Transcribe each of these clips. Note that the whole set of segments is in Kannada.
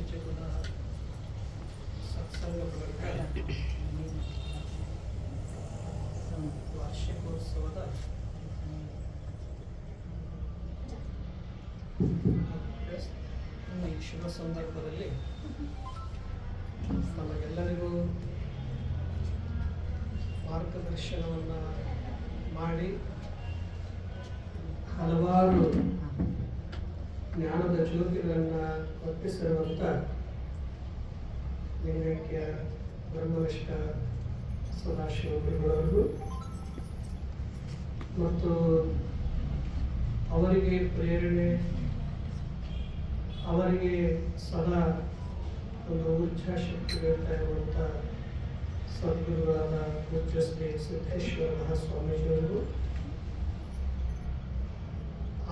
ಪೂಜ್ಯಗುಣ ಸತ್ಸಂಗ ಬಳಗ ವಾರ್ಷಿಕೋತ್ಸವದ ಈ ಶುಭ ಸಂದರ್ಭದಲ್ಲಿ ನಮಗೆಲ್ಲರಿಗೂ ಮಾರ್ಗದರ್ಶನವನ್ನು ಮಾಡಿ ಹಲವಾರು ಜ್ಞಾನದ ಜ್ಯೋತಿಗಳನ್ನು ಒಪ್ಪಿಸಿರುವಂಥ ಲಿಂಗೈಕ್ಯ ಬ್ರಹ್ಮನಿಷ್ಠ ಸದಾಶಿವ ಗುರುಗಳವರು ಮತ್ತು ಅವರಿಗೆ ಪ್ರೇರಣೆ, ಅವರಿಗೆ ಸದಾ ಒಂದು ಊರ್ಜಾಶಕ್ತಿ ನೀಡ್ತಾ ಇರುವಂಥ ಸದ್ಗುರುಗಳಾದ ಪೂಜ್ಯ ಶ್ರೀ ಸಿದ್ದೇಶ್ವರ ಮಹಾಸ್ವಾಮೀಜಿಯವರು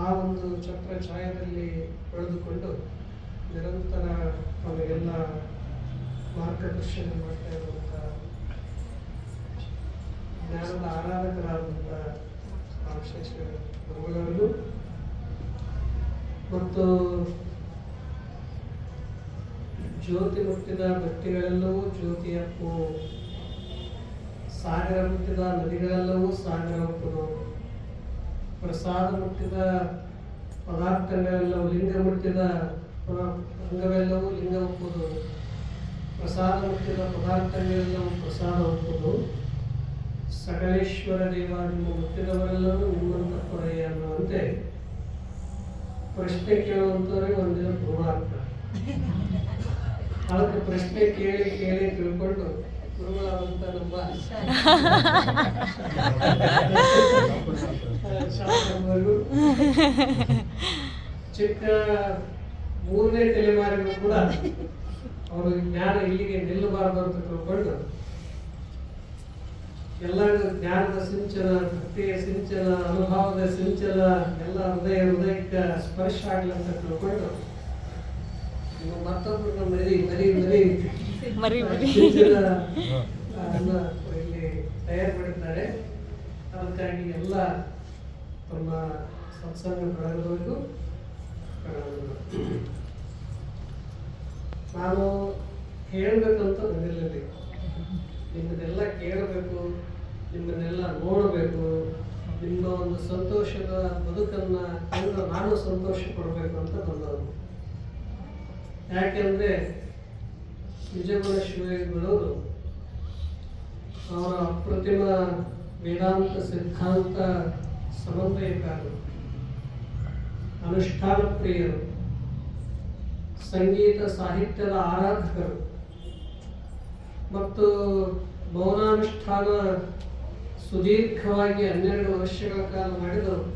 ಆ ಒಂದು ಛತ್ರ ಛಾಯದಲ್ಲಿ ಬೆಳೆದುಕೊಂಡು ನಿರಂತರ ನಮಗೆಲ್ಲ ಮಾರ್ಗದರ್ಶನ ಮಾಡ್ತಾ ಇರುವಂಥ ಜ್ಞಾನದ ಆರಾಧಕರಾದಂಥ ರಾಮಶೇಷ ಗುರುಗಳವರು ಮತ್ತು ಜ್ಯೋತಿ ಮುಟ್ಟಿದ ವ್ಯಕ್ತಿಗಳೆಲ್ಲವೂ ಜ್ಯೋತಿಯಪ್ಪು, ಸಾಗರ ಮುಟ್ಟಿದ ನದಿಗಳೆಲ್ಲವೂ ಸಾಗರ ಒಪ್ಪುದು, ಪ್ರಸಾದ ಮುಟ್ಟಿದ ಪದಾರ್ಥಗಳೆಲ್ಲವೂ ಲಿಂಗ ಮುಟ್ಟಿದ ಅಂಗವೆಲ್ಲವೂ ಲಿಂಗ ಒಪ್ಪುದು, ಪ್ರಸಾದ ಮುಟ್ಟಿದ ಪದಾರ್ಥಗಳೆಲ್ಲವೂ ಪ್ರಸಾದ ಒಪ್ಪುದು, ಸಕಲೇಶ್ವರ ದೇವ ನಿಮ್ಮ ಮುಟ್ಟಿದವರೆಲ್ಲರೂ ನಿಮ್ಮಂತಪ್ಪರಯ್ಯ ಅನ್ನುವಂತೆ ಪ್ರಶ್ನೆ ಕೇಳುವಂಥವ್ರಿಗೆ ಒಂದಿನ ಪೂರ್ವಾರ್ಥ. ಅದಕ್ಕೆ ಪ್ರಶ್ನೆ ಕೇಳಿ ಕೇಳಿ ತಿಳ್ಕೊಂಡು ಗುರುಗಳಾದಂಥ ನಮ್ಮ ಶಾಸ್ತ್ರಗಳು ಚಿಕ್ಕ 3ನೇ ತಲೆಮಾರಿಗೂ ಕೂಡ ಅವರು ಜ್ಞಾನ ಇಲ್ಲಿಗೆ ನಿಲ್ಲಬಾರದು ಅಂತ ತಿಳ್ಕೊಂಡು ಎಲ್ಲರಿಗೂ ಜ್ಞಾನದ ಸಿಂಚನ, ಭಕ್ತಿಯ ಸಿಂಚನ, ಅನುಭವದ ಸಿಂಚನ ಎಲ್ಲ ಹೃದಯಕ್ಕೆ ಸ್ಪರ್ಶ ಆಗಲಿ ಅಂತ ತಿಳ್ಕೊಂಡು ಮತ್ತೊಬ್ಬರು ಇಲ್ಲಿ ತಯಾರು ಮಾಡಿದ್ದಾರೆ. ಅದಕ್ಕಾಗಿ ಎಲ್ಲ ತಮ್ಮ ಸತ್ಸಂಗ ಬಳಗದವರಿಗೂ ನಾನು ಹೇಳಬೇಕಂತ ಬಂದಿರಲಿಲ್ಲ. ನಿಮ್ಮನ್ನೆಲ್ಲ ಕೇಳಬೇಕು, ನಿಮ್ಮನ್ನೆಲ್ಲ ನೋಡಬೇಕು, ನಿಮ್ಮ ಒಂದು ಸಂತೋಷದ ಬದುಕನ್ನು ಕಂಡು ನಾನು ಸಂತೋಷ ಪಡಬೇಕು ಅಂತ ಬಂದವರು. ಯಾಕೆಂದರೆ ನಿಜಗುಣ ಶಿವಯೋಗಿಗಳವರು ಅವರ ಅಪ್ರತಿಮ ವೇದಾಂತ ಸಿದ್ಧಾಂತ ಸಮನ್ವಯಕಾರರು, ಅನುಷ್ಠಾನ ಪ್ರಿಯರು, ಸಂಗೀತ ಸಾಹಿತ್ಯದ ಆರಾಧಕರು ಮತ್ತು ಮೌನಾನುಷ್ಠಾನ ಸುದೀರ್ಘವಾಗಿ 12 ವರ್ಷಗಳ ಕಾಲ ಮಾಡಿದವರು.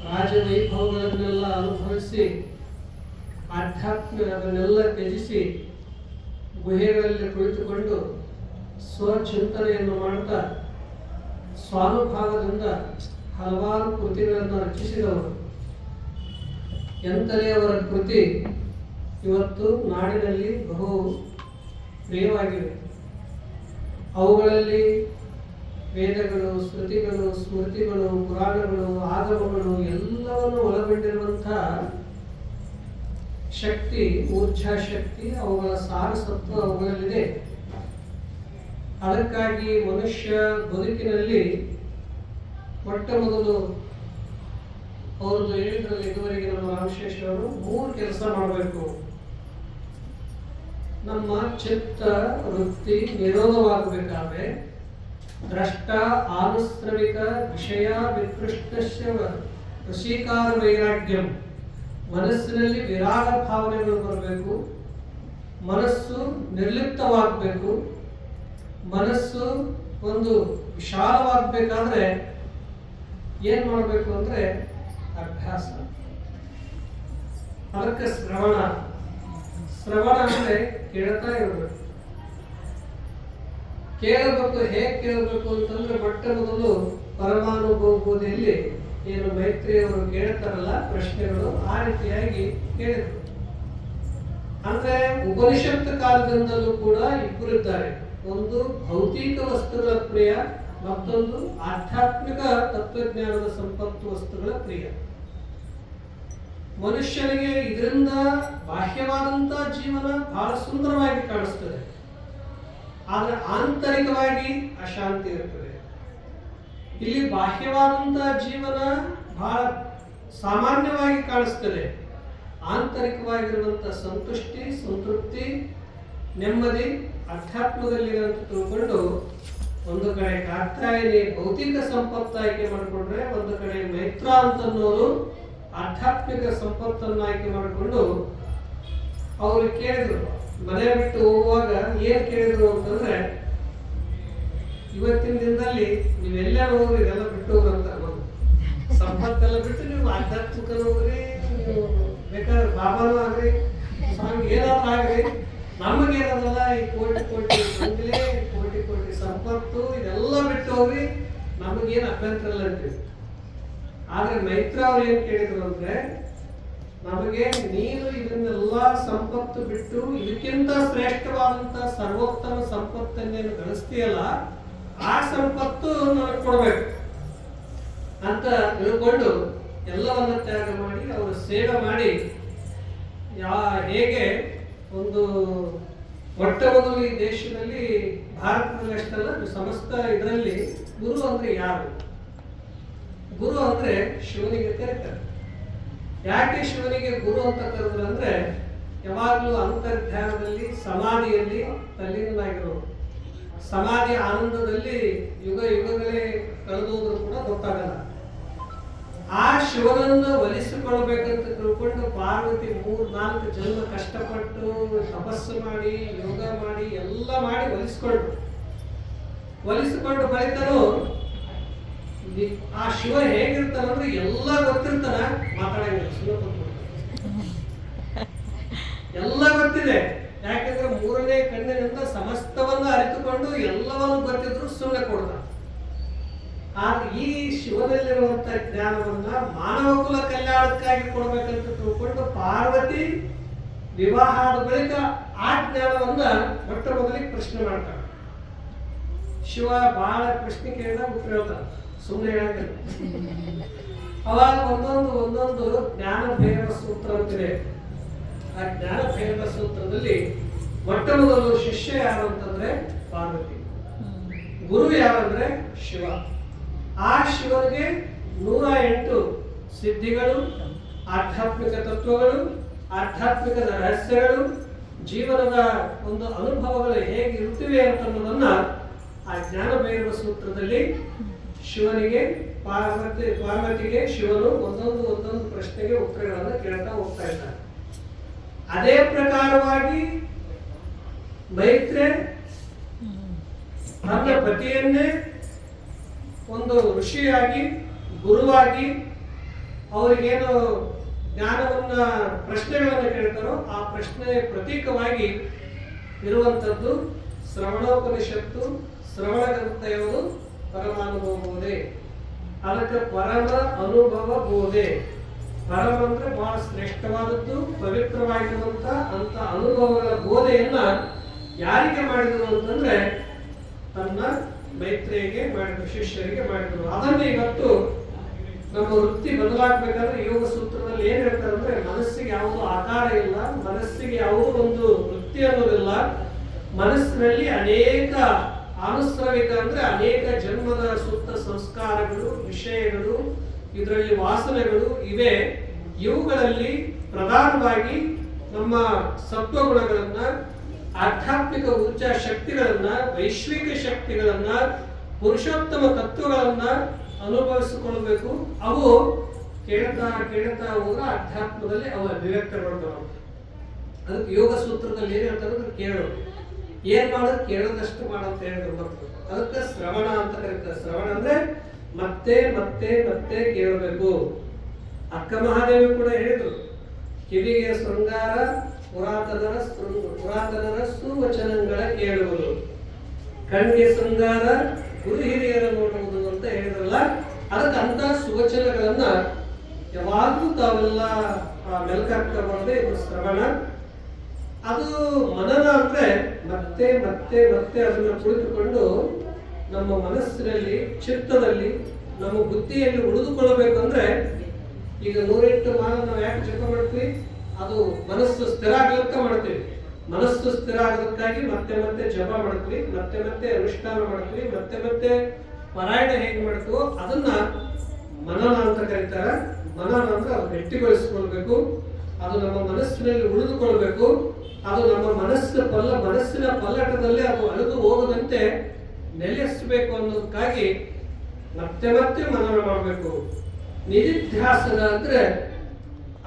ರಾಜವೈಭವಗಳನ್ನೆಲ್ಲ ಅನುಭವಿಸಿ ಅದನ್ನೆಲ್ಲ ತ್ಯಜಿಸಿ ಗುಹೆಗಳಲ್ಲಿ ಕುಳಿತುಕೊಂಡು ಸ್ವಚಿಂತನೆಯನ್ನು ಮಾಡ್ತಾ ಸ್ವಾನುಭಾವದಿಂದ ಹಲವಾರು ಕೃತಿಗಳನ್ನು ರಚಿಸಿದವರು. ಎಂತಲೇ ಅವರ ಕೃತಿ ಇವತ್ತು ನಾಡಿನಲ್ಲಿ ಬಹು ಪ್ರಿಯವಾಗಿವೆ. ಅವುಗಳಲ್ಲಿ ವೇದಗಳು, ಶ್ರುತಿಗಳು, ಸ್ಮೃತಿಗಳು, ಪುರಾಣಗಳು, ಆಗಮಗಳು ಎಲ್ಲವನ್ನು ಒಳಗೊಂಡಿರುವಂಥ ಶಕ್ತಿ, ಊರ್ಜಾಶಕ್ತಿ, ಅವುಗಳ ಸಾರಸತ್ವ ಅವುಗಳಲ್ಲಿದೆ. ಅದಕ್ಕಾಗಿ ಮನುಷ್ಯ ಬದುಕಿನಲ್ಲಿ ಮೊಟ್ಟ ಮೊದಲು ಅವ್ರದ್ದು ಹೇಳಿದ್ರಲ್ಲಿ ಇದುವರೆಗೆ ನಮ್ಮ ರಾಮಶೇಷವರು 3 ಕೆಲಸ ಮಾಡಬೇಕು. ನಮ್ಮ ಚಿತ್ತ ವೃತ್ತಿ ನಿರೋಧವಾಗಬೇಕಾದ್ರೆ ದ್ರಷ್ಟ ಆನುಶ್ರವಿಕ ವಿಷಯ ವಿಕೃಷ್ಟಸ್ಯ ವಶೀಕಾರ ವೈರಾಗ್ಯಂ, ಮನಸ್ಸಿನಲ್ಲಿ ವಿರಾಗ ಭಾವನೆಗಳು ಬರಬೇಕು, ಮನಸ್ಸು ನಿರ್ಲಿಪ್ತವಾಗಬೇಕು. ಮನಸ್ಸು ಒಂದು ವಿಶಾಲವಾಗಬೇಕಾದ್ರೆ ಏನು ಮಾಡಬೇಕು ಅಂದರೆ ಅಭ್ಯಾಸ. ಅದಕ್ಕೆ ಶ್ರವಣ ಅಂದರೆ ಕೇಳ್ತಾ ಇರಬೇಕು. ಕೇಳಬೇಕು. ಹೇಗೆ ಕೇಳಬೇಕು ಅಂತಂದ್ರೆ ಮೊಟ್ಟ ಮೊದಲು ಪರಮಾನುಭವ ಬೋಧೆಯಲ್ಲಿ ಏನು ಮೈತ್ರಿಯವರು ಕೇಳ್ತಾರಲ್ಲ ಪ್ರಶ್ನೆಗಳು, ಆ ರೀತಿಯಾಗಿ ಕೇಳಿದ್ರು. ಅಂದ್ರೆ ಉಪನಿಷತ್ ಕಾಲದಿಂದಲೂ ಕೂಡ ಇಬ್ಬರಿದ್ದಾರೆ. ಒಂದು ಭೌತಿಕ ವಸ್ತುಗಳ ಪ್ರಿಯ, ಮತ್ತೊಂದು ಆಧ್ಯಾತ್ಮಿಕ ತತ್ವಜ್ಞಾನದ ಸಂಪತ್ತು ವಸ್ತುಗಳ ಪ್ರಿಯ. ಮನುಷ್ಯನಿಗೆ ಇದರಿಂದ ಬಾಹ್ಯವಾದಂತ ಜೀವನ ಬಹಳ ಸುಂದರವಾಗಿ ಕಾಣಿಸ್ತದೆ, ಆದ್ರೆ ಆಂತರಿಕವಾಗಿ ಅಶಾಂತಿ ಇರ್ತದೆ. ಇಲ್ಲಿ ಬಾಹ್ಯವಾದಂತ ಜೀವನ ಬಹಳ ಸಾಮಾನ್ಯವಾಗಿ ಕಾಣಿಸ್ತದೆ, ಆಂತರಿಕವಾಗಿರುವಂತ ಸಂತುಷ್ಟಿ, ಸಂತೃಪ್ತಿ, ನೆಮ್ಮದಿ ಅಧ್ಯಾತ್ಮದಲ್ಲಿ ಅಂತ ತಿಳ್ಕೊಂಡು ಒಂದು ಕಡೆ ಕಾತ್ಯಾಯನಿ ಭೌತಿಕ ಸಂಪತ್ತು ಆಯ್ಕೆ ಮಾಡಿಕೊಂಡ್ರೆ, ಒಂದು ಕಡೆ ಮೈತ್ರ ಅಂತನ್ನೋರು ಆಧ್ಯಾತ್ಮಿಕ ಸಂಪತ್ತನ್ನು ಆಯ್ಕೆ ಮಾಡಿಕೊಂಡು ಅವರು ಕೇಳಿದ್ರು. ಮನೆ ಬಿಟ್ಟು ಹೋಗುವಾಗ ಏನ್ ಕೇಳಿದ್ರು ಅಂತಂದ್ರೆ, ಇವತ್ತಿನ ದಿನದಲ್ಲಿ ನೀವೆಲ್ಲ ಹೋಗ್ರಿ ಇದೆಲ್ಲ ಬಿಟ್ಟು ಹೋಗ್ರಂತ, ಸಂಪತ್ತೆಲ್ಲ ಬಿಟ್ಟು ನೀವು ಆಧ್ಯಾತ್ಮಿಕ ಹೋಗ್ರಿ, ನೀವು ಬೇಕಾದ್ರೆ ಬಾಬಾನು ಆಗ್ರಿ, ಸ್ವಾಮಿ ಏನಾದ್ರು ಆಗ್ರಿ, ನಮಗೇನದಲ್ಲ ಈ ಕೋಟಿ ಕೋಟಿ ಬಂಗ್ಲೆ, ಕೋಟಿ ಕೋಟಿ ಸಂಪತ್ತು ಇದೆಲ್ಲ ಬಿಟ್ಟು ಹೋಗ್ರಿ, ನಮಗೇನು ಅಭ್ಯಂತರ ಇಲ್ಲ ಅಂತೀವಿ. ಆದ್ರೆ ಮೈತ್ರ ಅವ್ರು ಏನ್ ಕೇಳಿದ್ರು ಅಂದ್ರೆ, ನಮಗೆ ನೀನು ಇದನ್ನೆಲ್ಲ ಸಂಪತ್ತು ಬಿಟ್ಟು ಇದಕ್ಕಿಂತ ಶ್ರೇಷ್ಠವಾದಂತ ಸರ್ವೋತ್ತಮ ಸಂಪತ್ತನ್ನೇನು ಗಳಿಸ್ತೀಯಲ್ಲ, ಆ ಸಂಪತ್ತು ನನಗೆ ಕೊಡ್ಬೇಕು ಅಂತ ತಿಳ್ಕೊಂಡು ಎಲ್ಲವನ್ನ ತ್ಯಾಗ ಮಾಡಿ ಅವರು ಸೇವೆ ಮಾಡಿ ಹೇಗೆ ಒಂದು ಮೊಟ್ಟ ಮೊದಲು ಈ ದೇಶದಲ್ಲಿ, ಭಾರತದಲ್ಲಿ ಅಷ್ಟಲ್ಲ ಸಮಸ್ತ ಇದರಲ್ಲಿ ಗುರು ಅಂದ್ರೆ ಯಾರು? ಗುರು ಅಂದ್ರೆ ಶಿವನಿಗೆ ಕರೀತಾರೆ. ಯಾಕೆ ಶಿವನಿಗೆ ಗುರು ಅಂತ ಕರೆದ್ರು ಅಂದ್ರೆ, ಯಾವಾಗಲೂ ಅಂತರ್ಧ್ಯಾನದಲ್ಲಿ ಸಮಾಧಿಯಲ್ಲಿ ತಲ್ಲೀನನಾಗಿರೋರು, ಸಮಾಧಿ ಆನಂದದಲ್ಲಿ ಯುಗ ಯುಗಗಳೇ ಕಳೆದೋದ್ರು ಕೂಡ ಗೊತ್ತಾಗಲ್ಲ. ಆ ಶಿವನನ್ನು ಒಲಿಸಿಕೊಳ್ಬೇಕಂತ ತಿಳ್ಕೊಂಡು ಪಾರ್ವತಿ 3-4 ಜನ್ಮ ಕಷ್ಟಪಟ್ಟು ತಪಸ್ಸು ಮಾಡಿ ಯೋಗ ಮಾಡಿ ಎಲ್ಲ ಮಾಡಿ ಒಲಿಸಿಕೊಂಡು ಬಳಿಕನು ಆ ಶಿವ ಹೇಗಿರ್ತಾನಂದ್ರೆ ಎಲ್ಲ ಗೊತ್ತಿರ್ತಾನ, ಮಾತಾಡಂಗಿಲ್ಲ, ಸುಮ್ಮನೆ ಎಲ್ಲ ಗೊತ್ತಿದೆ. ಯಾಕಂದ್ರೆ 3ನೇ ಕಣ್ಣಿನಿಂದ ಸಮಸ್ತವನ್ನ ಅರಿತುಕೊಂಡು ಎಲ್ಲವನ್ನು ಗೊತ್ತಿದ್ರು ಸುಮ್ಮನೆ ಕೊಡ್ತಾನೆ. ಆದ್ರೆ ಈ ಶಿವನಲ್ಲಿರುವಂತ ಜ್ಞಾನವನ್ನ ಮಾನವ ಕುಲ ಕಲ್ಯಾಣಕ್ಕಾಗಿ ಕೊಡ್ಬೇಕಂತ ತಿಳ್ಕೊಂಡು ಪಾರ್ವತಿ ವಿವಾಹ ಆದ ಬಳಿಕ ಆ ಜ್ಞಾನವನ್ನ ಮೊಟ್ಟ ಮೊದಲಿಗೆ ಪ್ರಶ್ನೆ ಮಾಡ್ತಾನೆ. ಶಿವ ಬಹಳ ಪ್ರಶ್ನೆ ಕೇಳಿದಾಗ ಉತ್ತರ ಹೇಳ್ತಾನೆ, ಸುಮ್ಮನೆ ಹೇಳಂಗಿಲ್ಲ. ಅವಾಗ ಒಂದೊಂದು ಜ್ಞಾನ ಭೈರವ ಸೂತ್ರ ಅಂತಿದೆ. ಆ ಜ್ಞಾನ ಭೈರವ ಸೂತ್ರದಲ್ಲಿ ಮೊಟ್ಟ ಮೊದಲು ಶಿಷ್ಯ ಯಾರು ಅಂತಂದ್ರೆ ಪಾರ್ವತಿ, ಗುರು ಯಾರಂದ್ರೆ ಶಿವ. ಆ ಶಿವನಿಗೆ 108 ಸಿದ್ಧಿಗಳು, ಆಧ್ಯಾತ್ಮಿಕ ತತ್ವಗಳು, ಆಧ್ಯಾತ್ಮಿಕ ರಹಸ್ಯಗಳು, ಜೀವನದ ಒಂದು ಅನುಭವಗಳು ಹೇಗಿರುತ್ತವೆ ಅಂತನ್ನೋದನ್ನ ಆ ಜ್ಞಾನ ಭೈರವ ಸೂತ್ರದಲ್ಲಿ ಶಿವನಿಗೆ ಪಾರ್ವತಿಗೆ ಶಿವನು ಒಂದೊಂದು ಪ್ರಶ್ನೆಗೆ ಉತ್ತರಗಳನ್ನು ಕೇಳ್ತಾ ಹೋಗ್ತಾ ಇದ್ದಾರೆ. ಅದೇ ಪ್ರಕಾರವಾಗಿ ಮೈತ್ರೆ ತನ್ನ ಪತಿಯನ್ನೇ ಒಂದು ಋಷಿಯಾಗಿ ಗುರುವಾಗಿ ಅವರಿಗೇನು ಜ್ಞಾನವನ್ನ ಪ್ರಶ್ನೆಗಳನ್ನು ಕೇಳ್ತಾರೋ ಆ ಪ್ರಶ್ನೆ ಪ್ರತೀಕವಾಗಿ ಇರುವಂಥದ್ದು ಶ್ರವಣೋಪನಿಷತ್ತು. ಶ್ರವಣ ಗ್ರಂಥ ಯಾವುದು? ಪರಮಾನುಭವ ಬೋಧೆ. ಅದಕ್ಕೆ ಪರಮ ಅನುಭವ ಬೋಧೆ. ಪರಮ ಅಂದ್ರೆ ಬಹಳ ಶ್ರೇಷ್ಠವಾದದ್ದು, ಪವಿತ್ರವಾಗಿರುವಂತ ಅಂತ ಅನುಭವಗಳ ಬೋಧೆಯನ್ನ ಯಾರಿಗೆ ಮಾಡಿದ್ರು ಅಂತಂದ್ರೆ ತನ್ನ ಮೈತ್ರಿಯಿಗೆ ಮಾಡಿದ್ರು, ಶಿಷ್ಯರಿಗೆ ಮಾಡಿದ್ರು. ಅದನ್ನೇ ಇವತ್ತು ನಮ್ಮ ವೃತ್ತಿ ಬದಲಾಗಬೇಕಾದ್ರೆ ಯೋಗ ಸೂತ್ರದಲ್ಲಿ ಏನ್ ಹೇಳ್ತಾರೆ ಅಂದ್ರೆ, ಮನಸ್ಸಿಗೆ ಯಾವುದೋ ಆಕಾರ ಇಲ್ಲ, ಮನಸ್ಸಿಗೆ ಯಾವುದೋ ಒಂದು ವೃತ್ತಿ ಅನ್ನೋದಿಲ್ಲ. ಮನಸ್ಸಿನಲ್ಲಿ ಅನೇಕ ಆನುಸ್ರವಿಕ ಅಂದ್ರೆ ಅನೇಕ ಜನ್ಮದ ಸುತ್ತ ಸಂಸ್ಕಾರಗಳು, ವಿಷಯಗಳು, ಇದರಲ್ಲಿ ವಾಸನೆಗಳು ಇವೆ. ಇವುಗಳಲ್ಲಿ ಪ್ರಧಾನವಾಗಿ ನಮ್ಮ ಸತ್ವಗುಣಗಳನ್ನ, ಆಧ್ಯಾತ್ಮಿಕ ಊರ್ಜಾ ಶಕ್ತಿಗಳನ್ನ, ವೈಶ್ವಿಕ ಶಕ್ತಿಗಳನ್ನ, ಪುರುಷೋತ್ತಮ ತತ್ವಗಳನ್ನ ಅನುಭವಿಸಿಕೊಳ್ಳಬೇಕು. ಅವು ಕೇಳ್ತಾ ಹೋದ್ರೆ ಅಧ್ಯಾತ್ಮದಲ್ಲಿ ಅವು ಅಭಿವ್ಯಕ್ತಗೊಳ್ತಾವ. ಅದಕ್ಕೆ ಯೋಗ ಸೂತ್ರದಲ್ಲಿ ಏನ್ ಹೇಳ್ತಾರೆ, ಕೇಳು. ಏನ್ ಮಾಡೋದು? ಕೇಳೋದಷ್ಟು ಮಾಡಂತ ಹೇಳಿದ್ರು. ಅದಕ್ಕೆ ಶ್ರವಣ ಅಂತ ಕರೀತಾರೆ. ಶ್ರವಣ ಅಂದ್ರೆ ಮತ್ತೆ ಮತ್ತೆ ಮತ್ತೆ ಕೇಳಬೇಕು. ಅಕ್ಕ ಮಹಾದೇವಿ ಕೂಡ ಹೇಳಿದ್ರು, ಕಿವಿಗೆ ಶೃಂಗಾರ, ಪುರಾತನರ ಸುವಚನಗಳ ಕೇಳುವುದು, ಕಣ್ಣಿಗೆ ಶೃಂಗಾರ, ಗುರು ಹಿರಿಯರ ನೋಡುವುದು ಅಂತ ಹೇಳಿದ್ರಲ್ಲ. ಅದಕ್ಕೆ ಅಂತ ಸುವಚನಗಳನ್ನ ಯಾವಾಗಲೂ ತಾವೆಲ್ಲ ಮೆಲ್ಕಾಕ್ತಬಾರದೆ. ಇದು ಶ್ರವಣ. ಅದು ಮನನ ಅಂದ್ರೆ ಮತ್ತೆ ಮತ್ತೆ ಮತ್ತೆ ಅದನ್ನ ಕುಳಿತುಕೊಂಡು ನಮ್ಮ ಮನಸ್ಸಿನಲ್ಲಿ, ಚಿತ್ತದಲ್ಲಿ, ನಮ್ಮ ಬುದ್ಧಿಯಲ್ಲಿ ಉಳಿದುಕೊಳ್ಳಬೇಕಂದ್ರೆ ಈಗ 108 ಮಾಲ ನಾವು ಯಾಕೆ ಜಪ ಮಾಡ್ತೀವಿ? ಅದು ಮನಸ್ಸು ಸ್ಥಿರ ಆಗ್ಲಿಕ್ಕೆ ಮಾಡ್ತೀವಿ. ಮನಸ್ಸು ಸ್ಥಿರ ಆಗೋದಕ್ಕಾಗಿ ಮತ್ತೆ ಮತ್ತೆ ಜಪ ಮಾಡ್ತೀವಿ, ಮತ್ತೆ ಮತ್ತೆ ಅನುಷ್ಠಾನ ಮಾಡ್ತೀವಿ, ಮತ್ತೆ ಮತ್ತೆ ಪಾರಾಯಣ ಹೇಗೆ ಮಾಡ್ತೀವೋ ಅದನ್ನ ಮನನ ಅಂತ ಕರೀತಾರೆ. ಮನನ ಅಂದ್ರೆ ಅದು ಗಟ್ಟಿಗೊಳಿಸ್ಕೊಳ್ಬೇಕು, ಅದು ನಮ್ಮ ಮನಸ್ಸಿನಲ್ಲಿ ಉಳಿದುಕೊಳ್ಬೇಕು, ಅದು ನಮ್ಮ ಮನಸ್ಸಿನ ಪಲ್ಲಟದಲ್ಲಿ ಅದು ಅಳೆದು ಹೋಗದಂತೆ ನೆಲೆಸಬೇಕು ಅನ್ನೋದಕ್ಕಾಗಿ ಮತ್ತೆ ಮತ್ತೆ ಮನನ ಮಾಡಬೇಕು. ನಿಧಿಧ್ಯಾಸನ ಅಂದ್ರೆ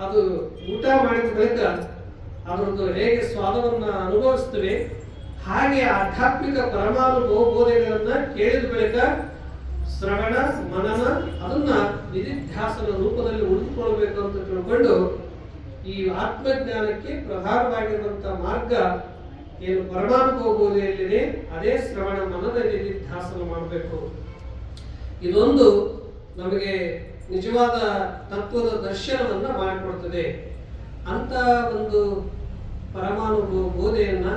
ಅದು ಊಟ ಮಾಡಿದ ಬಳಿಕ ಅದರದ್ದು ಹೇಗೆ ಸ್ವಾದವನ್ನ ಅನುಭವಿಸ್ತೇವೆ ಹಾಗೆ ಆಧ್ಯಾತ್ಮಿಕ ಪರಮಾನುಭವ ಬೋಧೆಗಳನ್ನ ಕೇಳಿದ ಬಳಿಕ ಶ್ರವಣ ಮನನ ಅದನ್ನ ನಿಧಿಧ್ಯಾಸನ ರೂಪದಲ್ಲಿ ಉಳಿದುಕೊಳ್ಬೇಕು ಅಂತ ತಿಳ್ಕೊಂಡು ಈ ಆತ್ಮಜ್ಞಾನಕ್ಕೆ ಪ್ರಧಾನವಾಗಿರುವಂತಹ ಮಾರ್ಗ ಏನು ಪರಮಾನುಭವ ಬೋಧೆಯಲ್ಲಿದೆ ಅದೇ ಶ್ರವಣ ಮನನ ನಿಧಿಧ್ಯಾಸನ ಮಾಡಬೇಕು. ಇದೊಂದು ನಮಗೆ ನಿಜವಾದ ತತ್ವದ ದರ್ಶನವನ್ನ ಮಾಡಿಕೊಡ್ತದೆ. ಅಂತ ಒಂದು ಪರಮಾನುಭವ ಬೋಧೆಯನ್ನ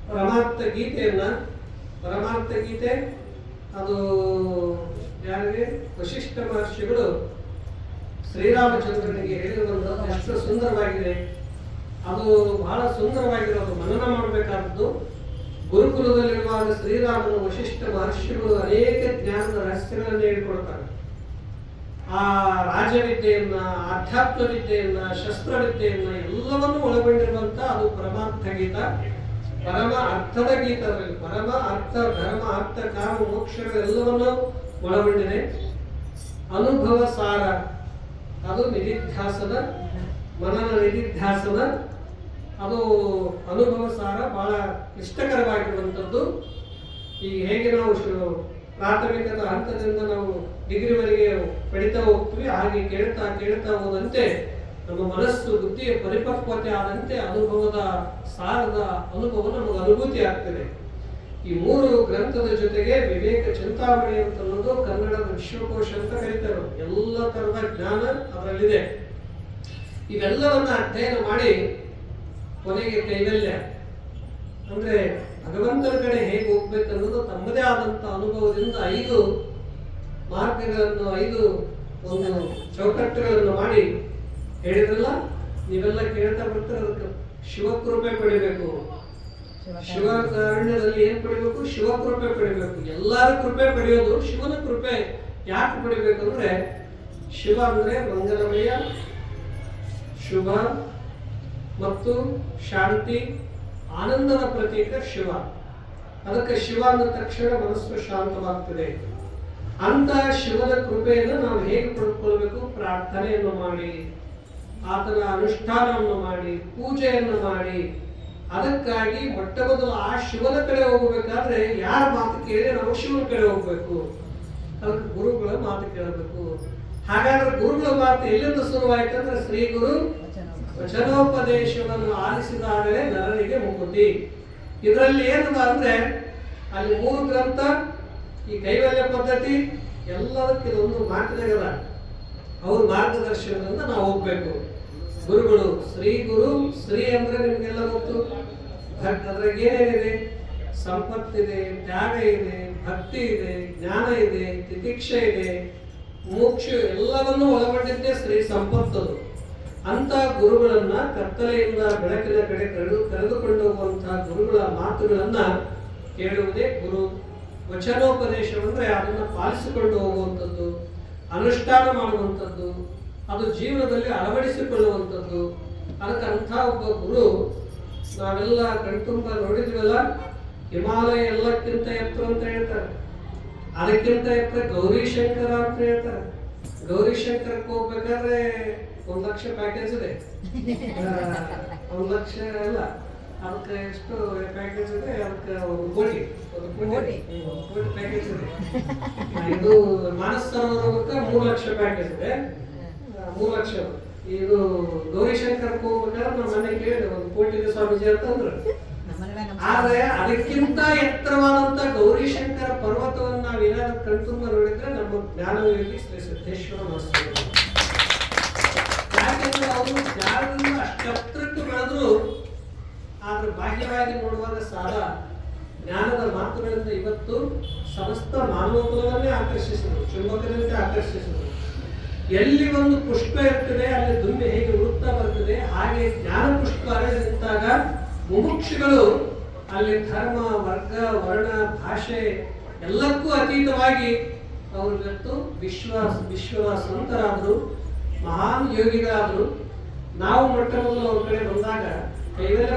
ಪರಮಾರ್ಥ ಗೀತೆ ಅದು ಯಾರಿಗೆ ವಶಿಷ್ಠ ಮಹರ್ಷಿಗಳು ಶ್ರೀರಾಮಚಂದ್ರನಿಗೆ ಹೇಳಿರುವಂಥದ್ದು ಎಷ್ಟು ಸುಂದರವಾಗಿದೆ. ಅದು ಬಹಳ ಸುಂದರವಾಗಿರೋದು, ಮನನ ಮಾಡಬೇಕಾದದ್ದು. ಗುರುಕುಲದಲ್ಲಿರುವಾಗ ಶ್ರೀರಾಮನು ವಶಿಷ್ಠ ಮಹರ್ಷಿಗಳು ಅನೇಕ ಜ್ಞಾನದ ರಹಸ್ಯಗಳನ್ನು ಹೇಳಿಕೊಡ್ತಾರೆ. ಆ ರಾಜವಿದ್ಯೆಯನ್ನ, ಆಧ್ಯಾತ್ಮ ವಿದ್ಯೆಯನ್ನ, ಶಸ್ತ್ರವಿದ್ಯೆಯನ್ನ ಎಲ್ಲವನ್ನೂ ಒಳಗೊಂಡಿರುವಂತ ಅದು ಪರಮಾರ್ಥ ಗೀತ, ಪರಮ ಅರ್ಥದ ಗೀತದಲ್ಲಿ ಪರಮ ಅರ್ಥ, ಧರ್ಮ, ಅರ್ಥ, ಕಾಮ, ಮೋಕ್ಷಗಳೆಲ್ಲವನ್ನೂ ಒಳಗೊಂಡಿದೆ. ಅನುಭವ ಸಾರ ಅದು ನಿಧಿಧ್ಯಾಸನ, ಮನನ ನಿಧಿಧ್ಯಾಸನ. ಅದು ಅನುಭವ ಸಾರ ಬಹಳ ಕ್ಲಿಷ್ಟಕರವಾಗಿರುವಂಥದ್ದು. ಈಗ ಹೇಗೆ ನಾವು ಪ್ರಾಥಮಿಕದ ಹಂತದಿಂದ ನಾವು ಡಿಗ್ರಿವರೆಗೆ ಪಡಿತಾ ಹೋಗ್ತೀವಿ, ಹಾಗೆ ಕೇಳ್ತಾ ಹೋದಂತೆ ನಮ್ಮ ಮನಸ್ಸು ಬುದ್ಧಿಯ ಪರಿಪಕ್ವತೆ ಆದಂತೆ ಅನುಭವದ ಸಾರದ ಅನುಭವ ನಮಗೆ ಅನುಭೂತಿ ಆಗ್ತದೆ. ಈ 3 ಗ್ರಂಥದ ಜೊತೆಗೆ ವಿವೇಕ ಚಿಂತಾಮಣಿ ಅಂತ ಅನ್ನೋದು ಕನ್ನಡದ ವಿಶ್ವಕೋಶ ಅಂತ ಕರೀತಾರೆ. ಎಲ್ಲ ತರದ ಜ್ಞಾನ ಅದರಲ್ಲಿದೆ. ಇವೆಲ್ಲವನ್ನ ಅಧ್ಯಯನ ಮಾಡಿ ಕೊನೆಗೆ ಕೈವಲ್ಯ ಅಂದ್ರೆ ಭಗವಂತನ ಕಡೆ ಹೇಗೆ ಹೋಗ್ಬೇಕನ್ನೋದು ತಮ್ಮದೇ ಆದಂತ ಅನುಭವದಿಂದ 5 ಮಾರ್ಗಗಳನ್ನು 5 ಒಂದು ಚೌಕಟ್ಟುಗಳನ್ನು ಮಾಡಿ ಹೇಳಿದ್ರಲ್ಲ. ನೀವೆಲ್ಲ ಕೇಳ್ತಾ ಬರ್ತಾರೆ. ಅದಕ್ಕೆ ಶಿವಕೃಪೆ ಪಡಿಬೇಕು. ಶಿವಕಾರಣ್ಯದಲ್ಲಿ ಏನ್ ಪಡಿಬೇಕು? ಶಿವಕೃಪೆ ಪಡಿಬೇಕು. ಎಲ್ಲರ ಕೃಪೆ ಪಡೆಯೋದು. ಶಿವನ ಕೃಪೆ ಯಾಕೆ ಪಡಿಬೇಕಂದ್ರೆ ಶಿವ ಅಂದ್ರೆ ಮಂಗಲಮಯ, ಶುಭ ಮತ್ತು ಶಾಂತಿ, ಆನಂದದ ಪ್ರತೀಕ ಶಿವ. ಅದಕ್ಕೆ ಶಿವ ಅಂದ ತಕ್ಷಣ ಮನಸ್ಸು ಶಾಂತವಾಗ್ತದೆ. ಅಂತ ಶಿವನ ಕೃಪೆಯನ್ನು ನಾವು ಹೇಗೆ ಪಡೆದುಕೊಳ್ಬೇಕು? ಪ್ರಾರ್ಥನೆಯನ್ನು ಮಾಡಿ, ಆತನ ಅನುಷ್ಠಾನವನ್ನು ಮಾಡಿ, ಪೂಜೆಯನ್ನು ಮಾಡಿ. ಅದಕ್ಕಾಗಿ ಮೊಟ್ಟ ಮೊದಲು ಆ ಶಿವನ ಕಡೆ ಹೋಗಬೇಕಾದ್ರೆ ಯಾರ ಮಾತು ಕೇಳಿ ನಾವು ಶಿವನ ಕಡೆ ಹೋಗ್ಬೇಕು. ಅದಕ್ಕೆ ಗುರುಗಳ ಮಾತು ಕೇಳಬೇಕು. ಹಾಗಾದ್ರೆ ಗುರುಗಳ ಮಾತು ಎಲ್ಲಿಂದ ಶುರುವಾಯ್ತಂದ್ರೆ ಶ್ರೀ ಗುರು ವಚನೋಪದೇಶವನ್ನು ಆಲಿಸಿದಾಗಲೇ ನರನಿಗೆ ಮುಕುತಿ. ಇದರಲ್ಲಿ ಏನದ ಅಂದ್ರೆ ಅಲ್ಲಿ 3 ಗ್ರಂಥ, ಈ ಕೈವಲ್ಯ ಪದ್ಧತಿ ಎಲ್ಲದಕ್ಕೆ ಇದೊಂದು ಮಾತಿನಾಗದ. ಅವ್ರ ಮಾರ್ಗದರ್ಶನದಿಂದ ನಾವು ಹೋಗ್ಬೇಕು. ಗುರುಗಳು ಶ್ರೀ ಗುರು, ಶ್ರೀ ಅಂದ್ರೆ ನಿಮ್ಗೆಲ್ಲ ಗೊತ್ತು. ಅದ್ರಾಗ ಏನೇನಿದೆ? ಸಂಪತ್ತಿದೆ, ತ್ಯಾಗ ಇದೆ, ಭಕ್ತಿ ಇದೆ, ಜ್ಞಾನ ಇದೆ, ತಿತಿಕ್ಷೆ ಇದೆ, ಮೋಕ್ಷ ಎಲ್ಲವನ್ನೂ ಒಳಗೊಂಡಿದ್ದೇ ಶ್ರೀ ಸಂಪತ್ತದು. ಅಂತ ಗುರುಗಳನ್ನ ಕತ್ತಲೆಯಿಂದ ಬೆಳಕಿನ ಕಡೆ ಕರೆದುಕೊಂಡು ಹೋಗುವಂತಹ ಗುರುಗಳ ಮಾತುಗಳನ್ನ ಕೇಳುವುದೇ ಗುರು. ವಚನೋಪದೇಶವಂದ್ರೆ ಅದನ್ನ ಪಾಲಿಸಿಕೊಂಡು ಹೋಗುವಂಥದ್ದು, ಅನುಷ್ಠಾನ ಮಾಡುವಂಥದ್ದು, ಅದು ಜೀವನದಲ್ಲಿ ಅಳವಡಿಸಿಕೊಳ್ಳುವಂಥದ್ದು. ಅದಕ್ಕೆ ಅಂಥ ಒಬ್ಬ ಗುರು ನಾವೆಲ್ಲ ಕಣ್ತುಂಬ ನೋಡಿದ್ವಲ್ಲ. ಹಿಮಾಲಯ ಎಲ್ಲಕ್ಕಿಂತ ಎತ್ತರ ಅಂತ ಹೇಳ್ತಾರೆ. ಅದಕ್ಕಿಂತ ಎತ್ತರ ಗೌರಿಶಂಕರ ಅಂತ ಹೇಳ್ತಾರೆ. ಗೌರಿಶಂಕರಕ್ಕೆ ಹೋಗ್ಬೇಕಾದ್ರೆ 1 ಲಕ್ಷ ಪ್ಯಾಕೇಜ್ ಇದೆ. 1 ಲಕ್ಷ ಅಲ್ಲ, ಅದಕ್ಕೆ ಎಷ್ಟು ಪ್ಯಾಕೇಜ್ ಇದೆ? ಅದಕ್ಕೆ 1 ಕೋಟಿ ಪ್ಯಾಕೇಜ್ ಇದೆ. ಇದು ಮಾನಸ ಸರೋವರಕ್ಕೆ 3 ಲಕ್ಷ ಪ್ಯಾಕೇಜ್ ಇದೆ. 3 ಲಕ್ಷ. ಇದು ಗೌರಿಶಂಕರಕ್ಕೆ ಹೋಗ್ಬೇಕಾದ್ರೆ ನಮ್ಮ ಮನೆ ಕೇಳಿದೆ 1 ಕೋಟಿ ಇದೆ ಸ್ವಾಮೀಜಿ ಅಂತಂದ್ರು. ಆದ್ರೆ ಅದಕ್ಕಿಂತ ಎತ್ತರವಾದಂತ ಗೌರಿಶಂಕರ ಪರ್ವತವನ್ನು ನಾವು ಏನಾದ್ರು ಕಣ್ತುಂಬ ನೋಡಿದ್ರೆ ನಮ್ಮ ಜ್ಞಾನಯೋಗಿ ಶ್ರೀ ಸಿದ್ದೇಶ್ವರ ಮಹಾಸ್ವಾಮಿ. ಯಾಕೆಂದ್ರೆ ಅವರು ಜ್ಞಾನದಿಂದ ಅಷ್ಟಕ್ಕೆ ಬೆಳೆದ್ರು. ಆದ್ರೆ ಬಾಹ್ಯವಾಗಿ ನೋಡುವಾಗ ಸಾಲ ಜ್ಞಾನದ ಮಾತುಗಳಿಂದ ಇವತ್ತು ಸಮಸ್ತ ಮಾನವ ಕುಲವನ್ನೇ ಆಕರ್ಷಿಸಿದರು, ಚುಂಬಕದಂತೆ ಆಕರ್ಷಿಸಿದರು. ಎಲ್ಲಿ ಒಂದು ಪುಷ್ಪ ಇರ್ತದೆ ಅಲ್ಲಿ ದುಂಬಿ ಹೇಗೆ ಹುಡುಕ್ತಾ ಬರ್ತದೆ, ಹಾಗೆ ಜ್ಞಾನ ಪುಷ್ಪ ಅರಳಿ ನಿಂತಾಗ ಮುಮುಕ್ಷುಗಳು ಅಲ್ಲಿ ಧರ್ಮ, ವರ್ಗ, ವರ್ಣ, ಭಾಷೆ ಎಲ್ಲಕ್ಕೂ ಅತೀತವಾಗಿ ಅವರು ಇವತ್ತು ವಿಶ್ವದ ಸಂತರಾದರು, ಮಹಾನ್ ಯೋಗಿಗಳಾದರು. ನಾವು ಮೊಟ್ಟ ಮೊದಲು ಅವ್ರ ಕಡೆ ಬಂದಾಗ ಕೈವಲ್ಯ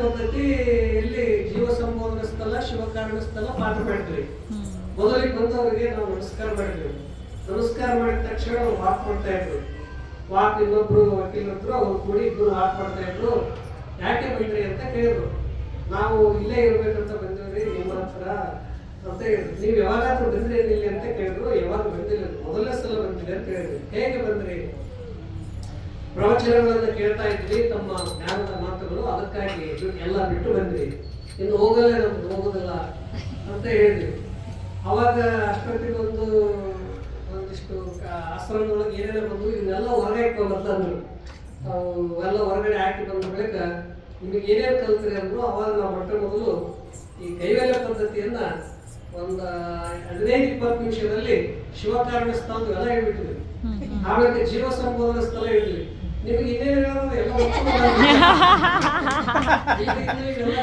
ಪದ್ಧತಿಯಲ್ಲಿ ಜೀವ ಸಂಬೋಧನ ಸ್ಥಳ, ಶಿವಕಾರಣ ಸ್ಥಳ ಪಾಠ ಮಾಡಿದ್ವಿ. ಮೊದಲಿಗೆ ಬಂದವರಿಗೆ ನಾವು ನಮಸ್ಕಾರ ಮಾಡಿದ್ವಿ. ನಮಸ್ಕಾರ ಮಾಡಿದ ತಕ್ಷಣ ಅವ್ರು ವಾಕ್ ಮಾಡ್ತಾ ಇದ್ರು. ವಾಕ್ ಇನ್ನೊಬ್ರು ವಕೀಲರು ಅವ್ರು ಕೂಡಿ ಇಬ್ಬರು ವಾಕ್ ಮಾಡ್ತಾ ಇದ್ರು. ಯಾಕೆ ಬಂದ್ರಿ ಅಂತ ಕೇಳಿದ್ರು. ನಾವು ಇಲ್ಲೇ ಇರ್ಬೇಕಂತ ಬಂದಿವ್ರಿ ನಿಮ್ಮ ಹತ್ರ ಅಂತ ಹೇಳಿದ್ರು. ನೀವು ಯಾವಾಗಾದ್ರೂ ಬಂದ್ರಿ ಇಲ್ಲಿ ಅಂತ ಕೇಳಿದ್ರು. ಯಾವಾಗ ಬಂದಿಲ್ಲ, ಮೊದಲನೇ ಸಲ ಬಂದಿದೆ ಅಂತ ಹೇಳಿದ್ವಿ. ಹೇಗೆ ಬಂದ್ರಿ? ಪ್ರವಚನಗಳನ್ನ ಕೇಳ್ತಾ ಇದ್ವಿ, ತಮ್ಮ ಜ್ಞಾನದ ಮಾತುಗಳು, ಅದಕ್ಕಾಗಿ ಎಲ್ಲ ಬಿಟ್ಟು ಬಂದ್ರಿ, ಇನ್ನು ಹೋಗಲ್ಲ, ನಮ್ದು ಹೋಗೋದಿಲ್ಲ ಅಂತ ಹೇಳಿದ್ವಿ. ಅವಾಗ ಅಷ್ಟೊತ್ತಿಗೆ ಒಂದಿಷ್ಟು ಆಶ್ರಮದೊಳಗೆ ಏನೇನೋ ಬಂದು ಇವನ್ನೆಲ್ಲ ಹೊರಗೆ ಹಾಕೊಂಡ್ರು. ಎಲ್ಲ ಹೊರಗಡೆ ಹಾಕಿ ಬಂದ ಬಳಿಕ ನಿಮಗೆ ಏನೇನು ಕಲ್ತ್ರಿ ಅಂದ್ರು. ಅವಾಗ ನಾವು ಮೊಟ್ಟ ಮೊದಲು ಈ ಕೈವಲ್ಯ ಪದ್ಧತಿಯನ್ನ ಒಂದು 15-20 ನಿಮಿಷದಲ್ಲಿ ಶಿವಕಾರಣ ಸ್ಥಳ ಎಲ್ಲ ಹೇಳ್ಬಿಟ್ಟಿದ್ವಿ. ಆಮೇಲೆ ಜೀವ ಸಂಬೋಧನ ಸ್ಥಳ ಹೇಳಿದ್ವಿ. ನಿಮಗೆ ಇನ್ನೇನು ಹೇಳೋದು ಎಲ್ಲ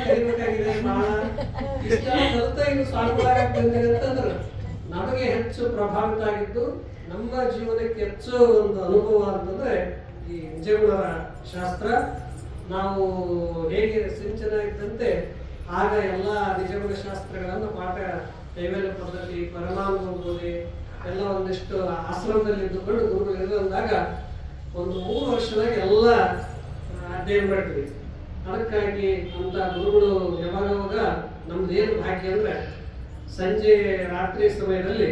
ಕಲಿಬೇಕಾಗಿದೆ. ಇಷ್ಟೆಲ್ಲ ಕಲಿತ ಇನ್ನು ಸಾಗುವಾಗಂದ್ರೆ ನಮಗೆ ಹೆಚ್ಚು ಪ್ರಭಾವಿತ ಆಗಿದ್ದು, ನಮ್ಮ ಜೀವನಕ್ಕೆ ಹೆಚ್ಚು ಒಂದು ಅನುಭವ ಅಂತಂದ್ರೆ ಈ ನಿಜಗುಣರ ಶಾಸ್ತ್ರ. ನಾವು ಹೇಗೆ ಸಿಂಚನ ಇದ್ದಂತೆ ಆಗ ಎಲ್ಲ ನಿಜಗುಣ ಶಾಸ್ತ್ರಗಳನ್ನು ಪಾಠ, ಕೈವಲ್ಯ ಪದ್ಧತಿ, ಪರಮಾನುಭೂತಿ ಎಲ್ಲ ಒಂದಿಷ್ಟು ಆಶ್ರಮದಲ್ಲಿ ಇದ್ದುಕೊಂಡು ಗುರುಗಳು ಇರುವಂದಾಗ ಒಂದು 3 ವರ್ಷದಾಗ ಎಲ್ಲ ಅಧ್ಯಯನ ಮಾಡಿದ್ವಿ. ಅದಕ್ಕಾಗಿ ಅಂತ ಗುರುಗಳು ಯಾವಾಗ ನಮ್ದು ಏನು ಭಾಗ್ಯ ಅಂದ್ರೆ ಸಂಜೆ ರಾತ್ರಿ ಸಮಯದಲ್ಲಿ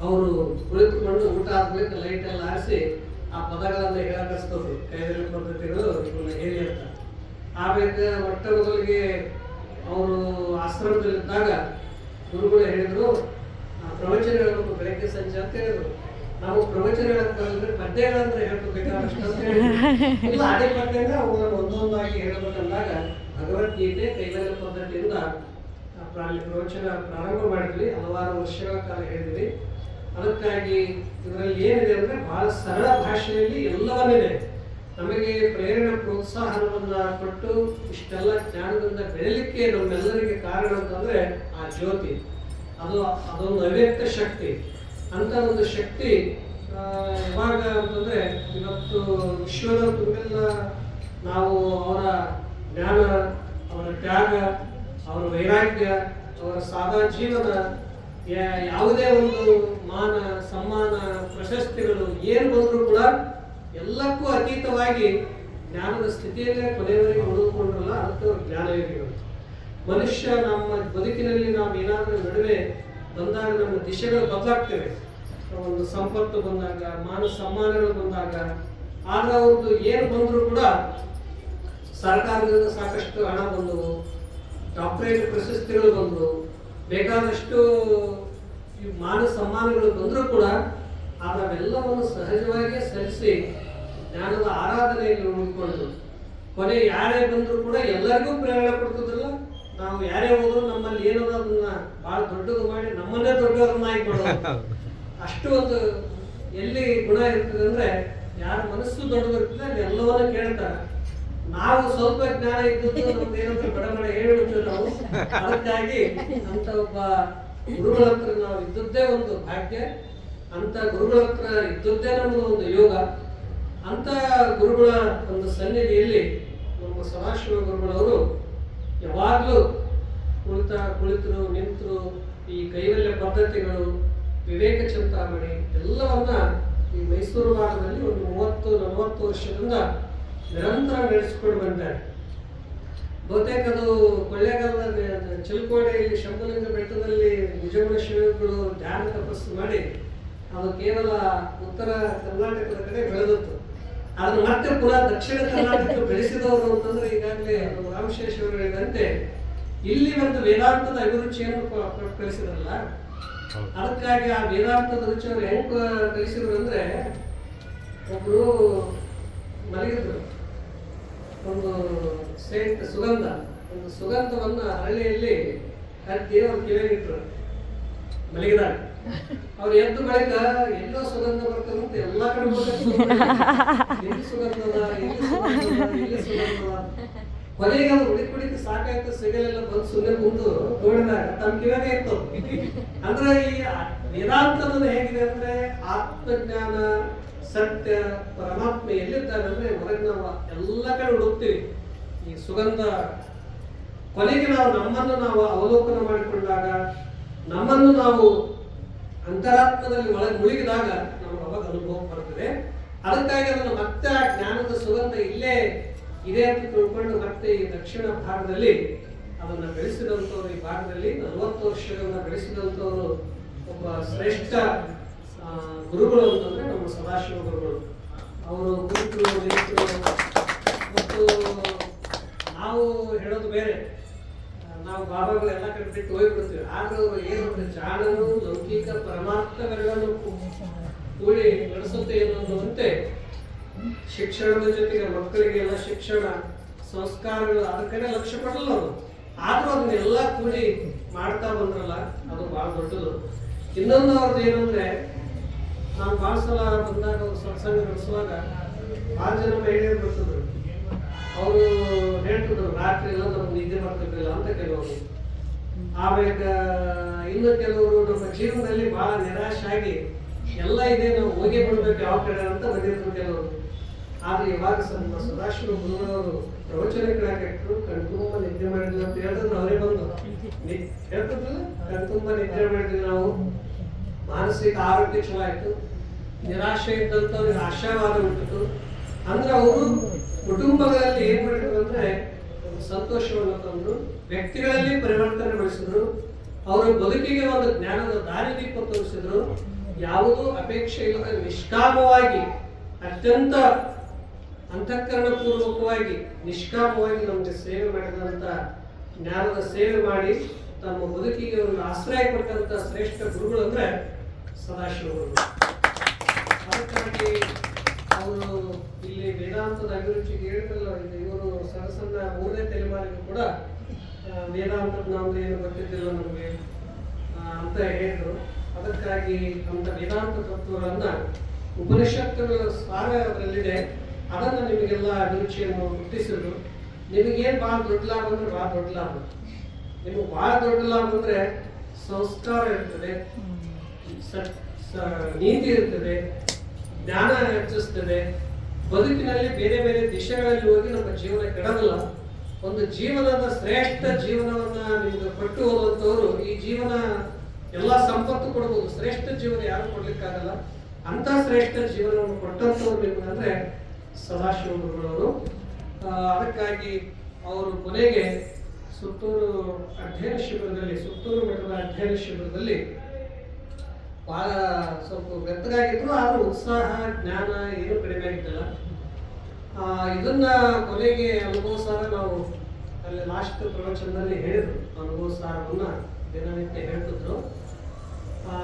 ಅವರು ಕುಳಿತುಕೊಂಡು ಊಟ ಆದ್ಮೇಲೆ ಲೈಟ್ ಎಲ್ಲ ಆರಿಸಿ ಆ ಪದಗಳನ್ನ ಹೇಳಕರಿಸ್ತದ್ರು. ಕೈವಲ್ಯ ಪದ್ಧತಿಗಳು ಇವನ್ನ ಹೇಳಿ ಅಂತ. ಆಮೇಲೆ ಮೊಟ್ಟ ಮೊದಲಿಗೆ ಅವರು ಆಶ್ರಮದಲ್ಲಿದ್ದಾಗ ಗುರುಗಳು ಹೇಳಿದ್ರು, ಪ್ರವಚನ ಹೇಳಬೇಕು ಬೆಳಗ್ಗೆ ಸಂಜೆ ಅಂತ ಹೇಳಿದ್ರು. ನಾವು ಪ್ರವಚನ ಹೇಳಬೇಕಂದ್ರೆ ಪದ್ಯಗಳಂದ್ರೆ ಹೇಳ್ಬೇಕಾದಷ್ಟು ಅಂತ ಹೇಳಿದ್ರು. ಇಲ್ಲ, ಅದೇ ಪದ್ಯನ ಅವುಗಳನ್ನು ಒಂದೊಂದಾಗಿ ಹೇಳಬೇಕಂದಾಗ ಭಗವದ್ಗೀತೆ ಕೈವಲ್ಯ ಪದ್ಧತಿಯಿಂದ ಪ್ರವಚನ ಪ್ರಾರಂಭ ಮಾಡಿದ್ವಿ. ಹಲವಾರು ವರ್ಷಗಳ ಕಾಲ ಹೇಳಿದ್ವಿ. ಅದಕ್ಕಾಗಿ ಇದರಲ್ಲಿ ಏನಿದೆ ಅಂದ್ರೆ ಬಹಳ ಸರಳ ಭಾಷೆಯಲ್ಲಿ ಎಲ್ಲವನ್ನಿದೆ. ನಮಗೆ ಪ್ರೇರಣೆ, ಪ್ರೋತ್ಸಾಹವನ್ನ ಕೊಟ್ಟು ಇಷ್ಟೆಲ್ಲ ಜ್ಞಾನದಿಂದ ಬೆಳಲಿಕ್ಕೆ ನಮ್ಮೆಲ್ಲರಿಗೆ ಕಾರಣ ಅಂತಂದ್ರೆ ಆ ಜ್ಯೋತಿ. ಅದೊಂದು ಅವ್ಯಕ್ತ ಶಕ್ತಿ. ಅಂತ ಒಂದು ಶಕ್ತಿ ಯಾವಾಗ ಅಂತಂದ್ರೆ ಇವತ್ತು ವಿಶ್ವದ ತುಂಬೆಲ್ಲ ನಾವು ಅವರ ಜ್ಞಾನ, ಅವರ ತ್ಯಾಗ, ಅವರ ವೈರಾಗ್ಯ, ಅವರ ಸಾದಾ ಜೀವನ, ಯಾವುದೇ ಒಂದು ಮಾನ, ಸಮ್ಮಾನ, ಪ್ರಶಸ್ತಿಗಳು ಏನು ಬಂದರೂ ಕೂಡ ಎಲ್ಲಕ್ಕೂ ಅತೀತವಾಗಿ ಜ್ಞಾನದ ಸ್ಥಿತಿಯಲ್ಲೇ ಕೊನೆಯವರೆಗೆ ಉಳಿದುಕೊಂಡ್ರಲ್ಲ, ಅದಕ್ಕೆ ಜ್ಞಾನಯೋಗಿಗಳು. ಮನುಷ್ಯ ನಮ್ಮ ಬದುಕಿನಲ್ಲಿ ನಾವು ಏನಾದರೂ ನಡುವೆ ಬಂದಾಗ ನಮ್ಮ ದಿಶೆಗಳು ಬದಲಾಗ್ತವೆ. ಒಂದು ಸಂಪತ್ತು ಬಂದಾಗ, ಮಾನ ಸಮ್ಮಾನಗಳು ಬಂದಾಗ, ಆಗ ಅವ್ರದ್ದು ಏನು ಬಂದರೂ ಕೂಡ ಸರ್ಕಾರದಿಂದ ಸಾಕಷ್ಟು ಹಣ ಬಂದವು, ಡಾಕ್ಟರೇಟ್ ಪ್ರಶಸ್ತಿಗಳು ಬಂದವು, ಬೇಕಾದಷ್ಟು ಮಾನ ಸಮ್ಮಾನಗಳು ಬಂದರೂ ಕೂಡ ಅದೆಲ್ಲವನ್ನು ಸಹಜವಾಗಿ ಸಲ್ಲಿಸಿ ಜ್ಞಾನದ ಆರಾಧನೆಯಲ್ಲಿ ಉಳಿದುಕೊಂಡು ಕೊನೆ ಯಾರೇ ಬಂದರೂ ಕೂಡ ಎಲ್ಲರಿಗೂ ಪ್ರೇರಣೆ ಕೊಡ್ತದಲ್ಲ. ನಾವು ಯಾರೇ ಹೋದ್ರು ನಮ್ಮಲ್ಲಿ ಏನದ ಅದನ್ನ ಬಹಳ ದೊಡ್ಡದು ಮಾಡಿ ನಮ್ಮನ್ನೇ ದೊಡ್ಡವರನ್ನಾಗಿ ಮಾಡೋದು. ಅಷ್ಟು ಒಂದು ಎಲ್ಲಿ ಗುಣ ಇರ್ತದೆ ಅಂದ್ರೆ ಯಾರ ಮನಸ್ಸು ದೊಡ್ಡದಿರ್ತದೆ ಅಲ್ಲಿ ಎಲ್ಲವನ್ನ ಕೇಳ್ತಾರೆ. ನಾವು ಸ್ವಲ್ಪ ಜ್ಞಾನ ಇದ್ದದ್ದು ನಮ್ದು ಏನಂತ ಬಡ ಹೇಳಿಬಿಡ್ತೇವೆ ನಾವು. ಅದಕ್ಕಾಗಿ ಅಂತ ಒಬ್ಬ ಗುರುಗಳ ಹತ್ರ ನಾವು ಇದ್ದದ್ದೇ ಒಂದು ಭಾಗ್ಯ. ಅಂತ ಗುರುಗಳ ಹತ್ರ ಇದ್ದದ್ದೇ ನಮ್ಮದು ಒಂದು ಯೋಗ. ಅಂತ ಗುರುಗಳ ಒಂದು ಸನ್ನಿಧಿಯಲ್ಲಿ ನಮ್ಮ ಸದಾಶಿವ ಗುರುಗಳವರು ಯಾವಾಗಲೂ ಕುಳಿತರು, ನಿಂತರು, ಈ ಕೈವಲ್ಯ ಪದ್ಧತಿಗಳು, ವಿವೇಕ ಚಿಂತಾಮಣಿ ಎಲ್ಲವನ್ನ ಈ ಮೈಸೂರು ಭಾಗದಲ್ಲಿ ಒಂದು 30-40 ವರ್ಷದಿಂದ ನಿರಂತರ ನಡೆಸಿಕೊಂಡು ಬಂದಿದ್ದಾರೆ. ಬಹುತೇಕ ಅದು ಕೊಳ್ಳೇಗಾಲದ ಚಿಲ್ಕೋಡೆಯಲ್ಲಿ ಶಂಭುಲಿಂಗ ಬೆಟ್ಟದಲ್ಲಿ ನಿಜಗುಣ ಶಿವಗಳು ಧ್ಯಾನ ತಪಸ್ಸು ಮಾಡಿ ಅದು ಕೇವಲ ಉತ್ತರ ಕರ್ನಾಟಕದ ಕಡೆ ಬೆಳೆದತ್ತು. ಅದನ್ನು ಮತ್ತೆ ಪುನಃ ದಕ್ಷಿಣ ಕರ್ನಾಟಕ ಬೆಳೆಸಿದವರು ಅಂತಂದ್ರೆ ಈಗಾಗಲೇ ರಾಮಶೇಷವರು ಹೇಳಿದಂತೆ ಇಲ್ಲಿ ಒಂದು ವೇದಾಂತದ ಅಭಿರುಚಿಯನ್ನು ಕಲಿಸಿದ್ರಲ್ಲ. ಅದಕ್ಕಾಗಿ ಆ ವೇದಾಂತದ ರುಚಿಯವರು ಹೆಂಗ್ ಕಲಿಸಿದ್ರು ಅಂದ್ರೆ, ಒಬ್ರು ಮಲಗಿದ್ರು, ಒಂದು ಸೇಂಟ್ ಸುಗಂಧ, ಒಂದು ಸುಗಂಧವನ್ನ ಹಳ್ಳಿಯಲ್ಲಿ ಹತ್ತಿ ಅವ್ರು ಕಿವಿಯಾಗಿಟ್ರು ಮಲಗಿದಾಗ. ಅವ್ರು ಎದ್ದು ಬಳಿಕ ಎಲ್ಲೋ ಸುಗಂಧ ಬರ್ತದಂತ ಎಲ್ಲ ಕಡೆ ಎಲ್ಲಿ ಸುಗಂಧದ ಎಲ್ಲಿ ಸುಗಂಧದ ಕೊನೆಗೆ ಅದು ಹುಡುಕಿ ಸಾಕಾಯ್ತು, ಸಿಗಲೆಲ್ಲ ಬಂದು ಸುಮ್ಮನೆ ಕುಂತು ನೋಡಿದಾಗ ತಮ್ಮ ಕಿವಾಗ ಇತ್ತು. ಅಂದ್ರೆ ಈ ವೇದಾಂತದ ಹೇಗಿದೆ ಅಂದ್ರೆ ಆತ್ಮಜ್ಞಾನ, ಸತ್ಯ, ಪರಮಾತ್ಮ ಎಲ್ಲಿದ್ದಾರೆ ಅಂದ್ರೆ ಹೊರಗೆ ನಾವು ಎಲ್ಲ ಕಡೆ ಹುಡುಕ್ತೀವಿ. ಈ ಸುಗಂಧ ಕೊನೆಗೆ ನಮ್ಮನ್ನು ನಾವು ಅವಲೋಕನ ಮಾಡಿಕೊಂಡಾಗ, ನಮ್ಮನ್ನು ನಾವು ಅಂತರಾತ್ಮದಲ್ಲಿ ಒಳಗೆ ಮುಳುಗಿದಾಗ ನಮಗೆ ಅವಾಗ ಅನುಭವ ಬರ್ತದೆ. ಅದಕ್ಕಾಗಿ ಅದನ್ನು ಮತ್ತೆ ಆ ಜ್ಞಾನದ ಸುಗಂಧ ಇಲ್ಲೇ ಇದೆ ಅಂತ ತಿಳ್ಕೊಂಡು ಮತ್ತೆ ಈ ದಕ್ಷಿಣ ಭಾಗದಲ್ಲಿ ಅದನ್ನು ಬೆಳೆಸಿದಂಥವ್ರು, ಈ ಭಾಗದಲ್ಲಿ 40 ವರ್ಷಗಳನ್ನ ಬೆಳೆಸಿದಂಥವರು ಒಬ್ಬ ಶ್ರೇಷ್ಠ ಗುರುಗಳು ಅಂತಂದ್ರೆ ನಮ್ಮ ಸದಾಶಿವ ಗುರುಗಳು. ಅವರು ಕುರಿತು ಮತ್ತು ನಾವು ಹೇಳೋದು ಬೇರೆ, ನಾವು ಬಾಬಾಗಳು ಎಲ್ಲ ಕಡೆ ಬಿಟ್ಟು ಹೋಗ್ಬಿಡ್ತೀವಿ. ಆದ್ರೆ ಅವರು ಏನು ಜಾಣನು, ಲೌಕಿಕ ಪರಮಾರ್ಥಗಳನ್ನು ಕೂಡಿ ನಡೆಸುತ್ತೆ ಅನ್ನೋದಂತೆ ಶಿಕ್ಷಣದ ಜೊತೆಗೆ ಮಕ್ಕಳಿಗೆ ಎಲ್ಲ ಶಿಕ್ಷಣ ಸಂಸ್ಕಾರಗಳು ಅದ್ರ ಕಡೆ ಲಕ್ಷ್ಯ ಕೊಡಲ್ಲ ಅವರು. ಆದ್ರೂ ಅದನ್ನೆಲ್ಲ ಕೂಡಿ ಮಾಡ್ತಾ ಬಂದ್ರಲ್ಲ, ಅದು ಬಹಳ ದೊಡ್ಡದು. ಇನ್ನೊಂದು ಅವ್ರದ್ದು ಏನಂದ್ರೆ, ನಾವು ಭಾಳ ಸಲ ಬಂದಾಗ ಅವ್ರು ಸತ್ಸಂಗ ನಡೆಸುವಾಗ ಭಾಳ ಜನ ಮಹಿಳೆಯರು ಬರ್ತಿದ್ರು. ಅವರು ಹೇಳ್ತಿದ್ರು ರಾತ್ರಿ ಎಲ್ಲ ನಮ್ಗೆ ನಿದ್ದೆ ಬರ್ತಿರ್ಲಿಲ್ಲ ಅಂತ ಕೆಲವರು. ಆಮೇಲೆ ಇನ್ನು ಕೆಲವರು ನಮ್ಮ ಜೀವನದಲ್ಲಿ ಬಹಳ ನಿರಾಶೆ ಆಗಿ ಎಲ್ಲ ಇದೆ, ನಾವು ಹೋಗಿ ಬಿಡ್ಬೇಕು ಯಾವ ಕಡೆ ಅಂತ ಬಂದಿದ್ರು ಕೆಲವರು. ಆದ್ರೆ ಇವಾಗ ನಮ್ಮ ಸದಾಶಿವ ಗುರುಗಳವರು ಪ್ರವಚನ ಕೇಳಾಕಿಟ್ರು, ಕಣ್ತುಂಬ ನಿದ್ದೆ ಮಾಡಿದ್ವಿ ಅಂತ ಹೇಳಿದ್ರು. ಅವರೇ ಬಂದು ಹೇಳ್ತಿದ್ರಲ್ಲ, ಕಣ್ತುಂಬ ನಿದ್ದೆ ಮಾಡಿದ್ವಿ ನಾವು, ಮಾನಸಿಕ ಆರೋಗ್ಯ ಚಲೋ ಆಯ್ತು, ನಿರಾಶೆ ಇದ್ದಂಥವ್ರಿಗೆ ಆಶಾವಾದ ಉಂಟಿತು. ಅಂದ್ರೆ ಅವರು ಕುಟುಂಬಗಳಲ್ಲಿ ಏನ್ ಮಾಡಿದ್ರು ಅಂದ್ರೆ ಸಂತೋಷವನ್ನು ತಂದ್ರು, ವ್ಯಕ್ತಿಗಳಲ್ಲಿ ಪರಿವರ್ತನೆಗೊಳಿಸಿದ್ರು, ಅವರ ಬದುಕಿಗೆ ಒಂದು ಜ್ಞಾನದ ದಾರಿದೀಪ ತೋರಿಸಿದ್ರು. ಯಾವುದೂ ಅಪೇಕ್ಷೆ ಇಲ್ಲದೆ ನಿಷ್ಕಾಮವಾಗಿ, ಅತ್ಯಂತ ಅಂತಃಕರಣ ಪೂರ್ವಕವಾಗಿ ನಿಷ್ಕಾಮವಾಗಿ ನಮಗೆ ಸೇವೆ ಮಾಡಿದಂತ, ಜ್ಞಾನದ ಸೇವೆ ಮಾಡಿ ತಮ್ಮ ಬದುಕಿಗೆ ಒಂದು ಆಶ್ರಯ ಕೊಟ್ಟಂತ ಶ್ರೇಷ್ಠ ಗುರುಗಳು ಅಂದ್ರೆ ಸದಾಶಿವರು. ಅದಕ್ಕಾಗಿ ಅವರು ಇಲ್ಲಿ ವೇದಾಂತದ ಅಭಿರುಚಿಗೆ ಹೇಳಿದ್ರಲ್ಲ, ಇವರು ಸಣ್ಣ ಸಣ್ಣ 3ನೇ ತಲೆಮಾರಿಗೆ ಕೂಡ ವೇದಾಂತದ ನಮ್ದು ಏನು ಗೊತ್ತಿದ್ದಿಲ್ಲ ನಮಗೆ ಅಂತ ಹೇಳಿದ್ರು. ಅದಕ್ಕಾಗಿ ಅಂತ ವೇದಾಂತ ತತ್ವಗಳನ್ನ, ಉಪನಿಷತ್ತುಗಳ ಸಾರ ಅದರಲ್ಲಿದೆ, ಅದನ್ನು ನಿಮಗೆಲ್ಲ ಅಭಿರುಚಿಯನ್ನು ಹುಟ್ಟಿಸಿದ್ರು. ನಿಮಗೇನು ಭಾಳ ದೊಡ್ಡ ಲಾಭ ಅಂದ್ರೆ ಭಾಳ ದೊಡ್ಡ ಲಾಭ. ನಿಮಗೆ ಭಾಳ ದೊಡ್ಡ ಲಾಭ ಅಂದ್ರೆ ಸಂಸ್ಕಾರ ಇರ್ತದೆ, ನೀತಿ ಇರ್ತದೆ, ಜ್ಞಾನ ಹೆಚ್ಚಿಸ್ತದೆ. ಬದುಕಿನಲ್ಲಿ ಬೇರೆ ಬೇರೆ ದಿಶೆಗಳಲ್ಲಿ ಹೋಗಿ ನಮ್ಮ ಜೀವನ ಕೆಡವಲ್ಲ. ಒಂದು ಜೀವನದ ಶ್ರೇಷ್ಠ ಜೀವನವನ್ನ ನಿಮ್ಗೆ ಕೊಟ್ಟು ಹೋದಂಥವ್ರು, ಈ ಜೀವನ ಎಲ್ಲ ಸಂಪತ್ತು ಕೊಡ್ಬೋದು, ಶ್ರೇಷ್ಠ ಜೀವನ ಯಾರು ಕೊಡ್ಲಿಕ್ಕಾಗಲ್ಲ. ಅಂತ ಶ್ರೇಷ್ಠ ಜೀವನವನ್ನು ಕೊಟ್ಟಂಥವ್ರು ನಿಮ್ಗೆ ಅಂದ್ರೆ ಸದಾಶಿವ ಗುರುಗಳವರು. ಅದಕ್ಕಾಗಿ ಅವರು ಕೊನೆಗೆ ಸುತ್ತೂರು ಅಧ್ಯಯನ ಶಿಬಿರದಲ್ಲಿ, ಸುತ್ತೂರು ಮಠದ ಅಧ್ಯಯನ ಶಿಬಿರದಲ್ಲಿ ಬಹಳ ಸ್ವಲ್ಪ ಬೆತ್ತಗಾಗಿದ್ರು, ಆದ್ರೂ ಉತ್ಸಾಹ ಜ್ಞಾನ ಏನು ಕಡಿಮೆ ಆಗಿದ್ದಲ್ಲ. ಇದನ್ನ ಕೊನೆಗೆ ಅನುಭವ ಸಾರ ನಾವು ಅಲ್ಲಿ ಲಾಸ್ಟ್ ಪ್ರವಚನದಲ್ಲಿ ಹೇಳಿದ್ರು. ಅನುಭವ ಸಾರವನ್ನ ದಿನನಿತ್ಯ ಹೇಳ್ತಿದ್ರು.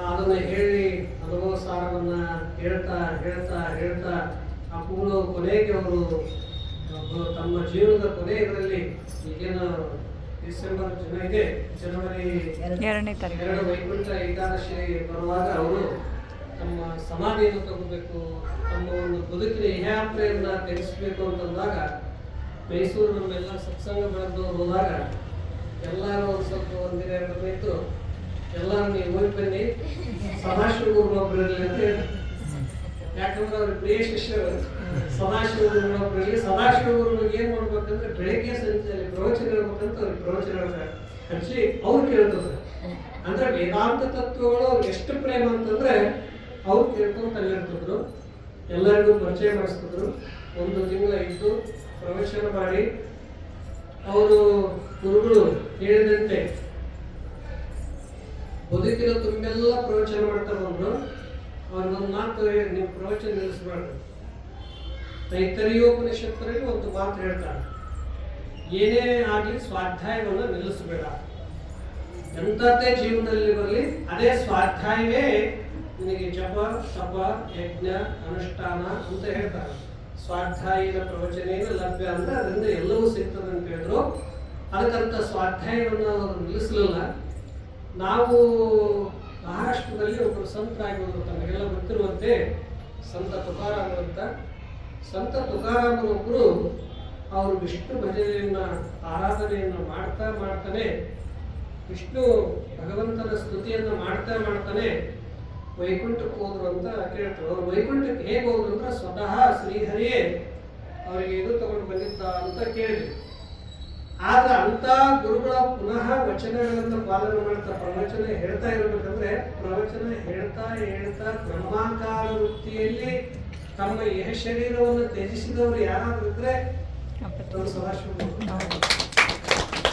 ಅದನ್ನ ಹೇಳಿ ಅನುಭವ ಸಾರವನ್ನ ಹೇಳ್ತಾ ಹೇಳ್ತಾ ಹೇಳ್ತಾ ಅಪ್ಪುಗಳು ಕೊನೆಗೆ ಅವರು ತಮ್ಮ ಜೀವನದ ಕೊನೆಯಲ್ಲಿ ಈಗೇನು ಡಿಸೆಂಬರ್ ಇದೆ, ಜನವರಿ 2 ವೈಕುಂಠ ಏಕಾದಶಿ ಬರುವಾಗ ಅವರು ತಮ್ಮ ಸಮಾಧಿಯನ್ನು ತಗೋಬೇಕು, ತಮ್ಮ ಒಂದು ಬದುಕಿನ ಯಾತ್ರೆಯನ್ನ ತೆಗೆಸಬೇಕು ಅಂತಂದಾಗ ಮೈಸೂರು ನಮ್ಮೆಲ್ಲ ಸತ್ಸಂಗ ಬೆಳೆದವರು ಹೋದಾಗ ಎಲ್ಲರೂ ಒಂದು ಸ್ವಲ್ಪ ಒಂದಿನ 2 ದಿನ ಇತ್ತು, ಎಲ್ಲರೂ ನೀವು ಹೋಗಿ ಬನ್ನಿ ಸದಾಶಿವ ಗುರುಗಳೊಬ್ಬರಲ್ಲಿ ಅಂತ ಹೇಳಿ. ಯಾಕಂದ್ರೆ ಅವ್ರ ಪ್ರಿಯ ಶಿಷ್ಯರು ಸದಾಶಿವ ಗುರುಗಳೊಬ್ಬರಲ್ಲಿ. ಸದಾಶಿವ ಗುರುಗಳಿಗೆ ಏನ್ ಮಾಡ್ಬೇಕಂದ್ರೆ ಬೆಳಗ್ಗೆ ಸಂಜೆಯಲ್ಲಿ ಪ್ರವಚನ ಹೇಳ್ಬೇಕಂತ ಅವ್ರಿಗೆ ಪ್ರವಚನ ಹಚ್ಚಿ ಅವ್ರು ಕೇಳ್ತಾರೆ. ಅಂದ್ರೆ ವೇದಾಂತ ತತ್ವಗಳು ಅವ್ರಿಗೆ ಎಷ್ಟು ಪ್ರೇಮ ಅಂತಂದ್ರೆ ಅವ್ರು ಕೇಳ್ಕೊಂಡು ತಲ್ಲಿರ್ತಿದ್ರು, ಎಲ್ಲರಿಗೂ ಪರಿಚಯ ಮಾಡಿಸ್ತಿದ್ರು. 1 ತಿಂಗಳ ಇದ್ದು ಪ್ರವಚನ ಮಾಡಿ ಅವರು ಗುರುಗಳು ಹೇಳಿದಂತೆ ಬದುಕಿನ ತುಂಬೆಲ್ಲ ಪ್ರವಚನ ಮಾಡ್ತಾ ಬಂದ್ರು. ಅವ್ರಿಗೊಂದು ಮಾತು ನೀವು ಪ್ರವಚನ ನಿಲ್ಲಿಸಬಾರ್ದು. ತೈತರಿಯೋಪನಿಷತ್ತರಲ್ಲಿ ಒಂದು ಮಾತು ಹೇಳ್ತಾರೆ, ಏನೇ ಆಗಲಿ ಸ್ವಾಧ್ಯಾಯವನ್ನು ನಿಲ್ಲಿಸಬೇಡ. ಎಂಥದ್ದೇ ಜೀವನದಲ್ಲಿ ಬರಲಿ ಅದೇ ಸ್ವಾಧ್ಯಾಯವೇ ನಿನಗೆ ಜಪ ತಪ ಯಜ್ಞ ಅನುಷ್ಠಾನ ಅಂತ ಹೇಳ್ತಾರೆ. ಸ್ವಾಧ್ಯಾಯನ ಪ್ರವಚನೇನ ಲಭ್ಯ ಅಂದ್ರೆ ಅದರಿಂದ ಎಲ್ಲವೂ ಸಿಗ್ತದೆ ಅಂತ ಹೇಳಿದ್ರು. ಅದಕ್ಕಂತ ಸ್ವಾಧ್ಯಾಯವನ್ನು ಅವರು ನಿಲ್ಲಿಸಲಿಲ್ಲ. ನಾವು ಮಹಾರಾಷ್ಟ್ರದಲ್ಲಿ ಒಬ್ಬರು ಸಂತರಾಗಿರುವುದು ತಮಗೆಲ್ಲ ಗೊತ್ತಿರುವಂತೆ ಸಂತ ತುಕಾರಾಮರಂತ. ಸಂತ ತುಕಾರಾಮರೊಬ್ಬರು ಅವರು ವಿಷ್ಣು ಭಜನೆಯನ್ನ ಆರಾಧನೆಯನ್ನು ಮಾಡ್ತಾನೆ ವಿಷ್ಣು ಭಗವಂತನ ಸ್ತುತಿಯನ್ನು ಮಾಡ್ತಾನೆ ವೈಕುಂಠಕ್ಕೆ ಹೋದ್ರು ಅಂತ ಕೇಳ್ತಾರೆ. ಅವರು ವೈಕುಂಠಕ್ಕೆ ಹೇಗೆ ಹೋದ್ರು ಅಂದ್ರೆ ಸ್ವತಃ ಶ್ರೀಹರಿಯೇ ಅವರಿಗೆ ಇದು ತಗೊಂಡು ಬಂದಿದ್ದ ಅಂತ ಕೇಳಿದ್ರು. ಆದ್ರೆ ಅಂತ ಗುರುಗಳ ಪುನಃ ವಚನಗಳನ್ನು ಪಾಲನೆ ಮಾಡ್ತಾ ಪ್ರವಚನ ಹೇಳ್ತಾ ಇರಬೇಕಂದ್ರೆ ಪ್ರವಚನ ಹೇಳ್ತಾ ಬ್ರಹ್ಮಾಕಾರ ವೃತ್ತಿಯಲ್ಲಿ ತಮ್ಮ ಶರೀರವನ್ನು ತ್ಯಜಿಸಿದವರು ಯಾರಾದ್ರೂ ಇದ್ರೆ ಸದಾಶಿವ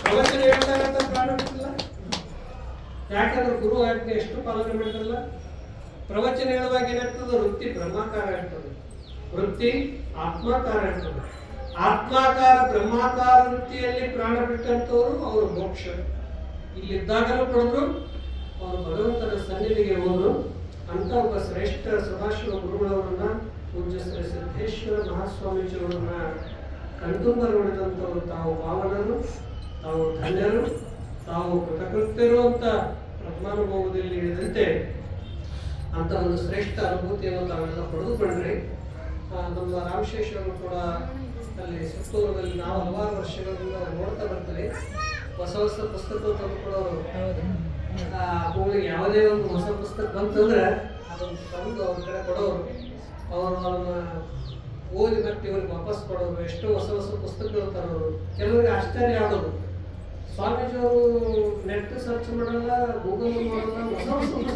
ಪ್ರವಚನ ಹೇಳ್ತಾ ಪ್ರಾಣ ಬಿಟ್ಟಿಲ್ಲ. ಯಾಕಂದ್ರೆ ಗುರು ಆಜ್ಞೆ ಎಷ್ಟು ಪಾಲನೆ ಮಾಡಿದ್ರಲ್ಲ. ಪ್ರವಚನ ಹೇಳುವಾಗ ಏನಾಗ್ತದೆ, ವೃತ್ತಿ ಬ್ರಹ್ಮಾಕಾರ ಇರ್ತದೆ, ವೃತ್ತಿ ಆತ್ಮಾಕಾರ ಇರ್ತದೆ. ಆತ್ಮಾಕಾರ ಬ್ರಹ್ಮಾಕಾರ ವೃತ್ತಿಯಲ್ಲಿ ಪ್ರಾಣ ಬಿಟ್ಟಂತವರು ಅವರು ಮೋಕ್ಷ ಇಲ್ಲಿದ್ದಾಗಲೂ ಪಡೆದ್ರು, ಅವರು ಭಗವಂತನ ಸನ್ನಿಧಿಗೆ ಹೋದ್ರು. ಅಂತ ಒಬ್ಬ ಶ್ರೇಷ್ಠ ಸದಾಶಿವ ಗುರುಗಳವರನ್ನ ಪೂಜ್ಯ ಶ್ರೀ ಸಿದ್ದೇಶ್ವರ ಮಹಾಸ್ವಾಮೀಜಿಯವರನ್ನ ಕಣ್ತುಂಬ ನೋಡಿದಂಥವರು ತಾವು ಪಾವನರು, ತಾವು ಧನ್ಯರು, ತಾವು ಕೃತಕೃತ್ಯರು ಅಂತ ಪ್ರಥಮಾನುಭವದಲ್ಲಿ ಹೇಳಿದಂತೆ ಅಂತ ಒಂದು ಶ್ರೇಷ್ಠ ಅನುಭೂತಿಯನ್ನು ತಾವೆಲ್ಲ ಪಡೆದುಕೊಂಡ್ರಿ. ನಮ್ಮ ರಾಮಶೇಷವರು ಕೂಡ ಅಲ್ಲಿ ಸುತ್ತೂರಲ್ಲಿ ನಾವು ಹಲವಾರು ವರ್ಷಗಳಿಂದ ನೋಡ್ತಾ ಬರ್ತೀವಿ. ಹೊಸ ಪುಸ್ತಕ ತಂದು ಕೊಡೋರು, ಅವಳಿಗೆ ಯಾವುದೇ ಒಂದು ಹೊಸ ಪುಸ್ತಕ ಬಂತಂದ್ರೆ ಅದನ್ನು ತಂದು ಅವ್ರ ಕಡೆ ಕೊಡೋರು, ಅವರು ಅದನ್ನ ಓದಿ ಮತ್ತೆ ಇವ್ರಿಗೆ ವಾಪಸ್ ಕೊಡೋರು. ಎಷ್ಟೋ ಹೊಸ ಪುಸ್ತಕಗಳು ತರೋರು. ಕೆಲವರಿಗೆ ಆಶ್ಚರ್ಯ ಆಗೋದು, ಸ್ವಾಮೀಜಿಯವರು ನೆಟ್ ಸರ್ಚ್ ಮಾಡಲ್ಲ, ಗೂಗಲ್ ಮಾಡಲ್ಲ, ಹೊಸ ಪುಸ್ತಕ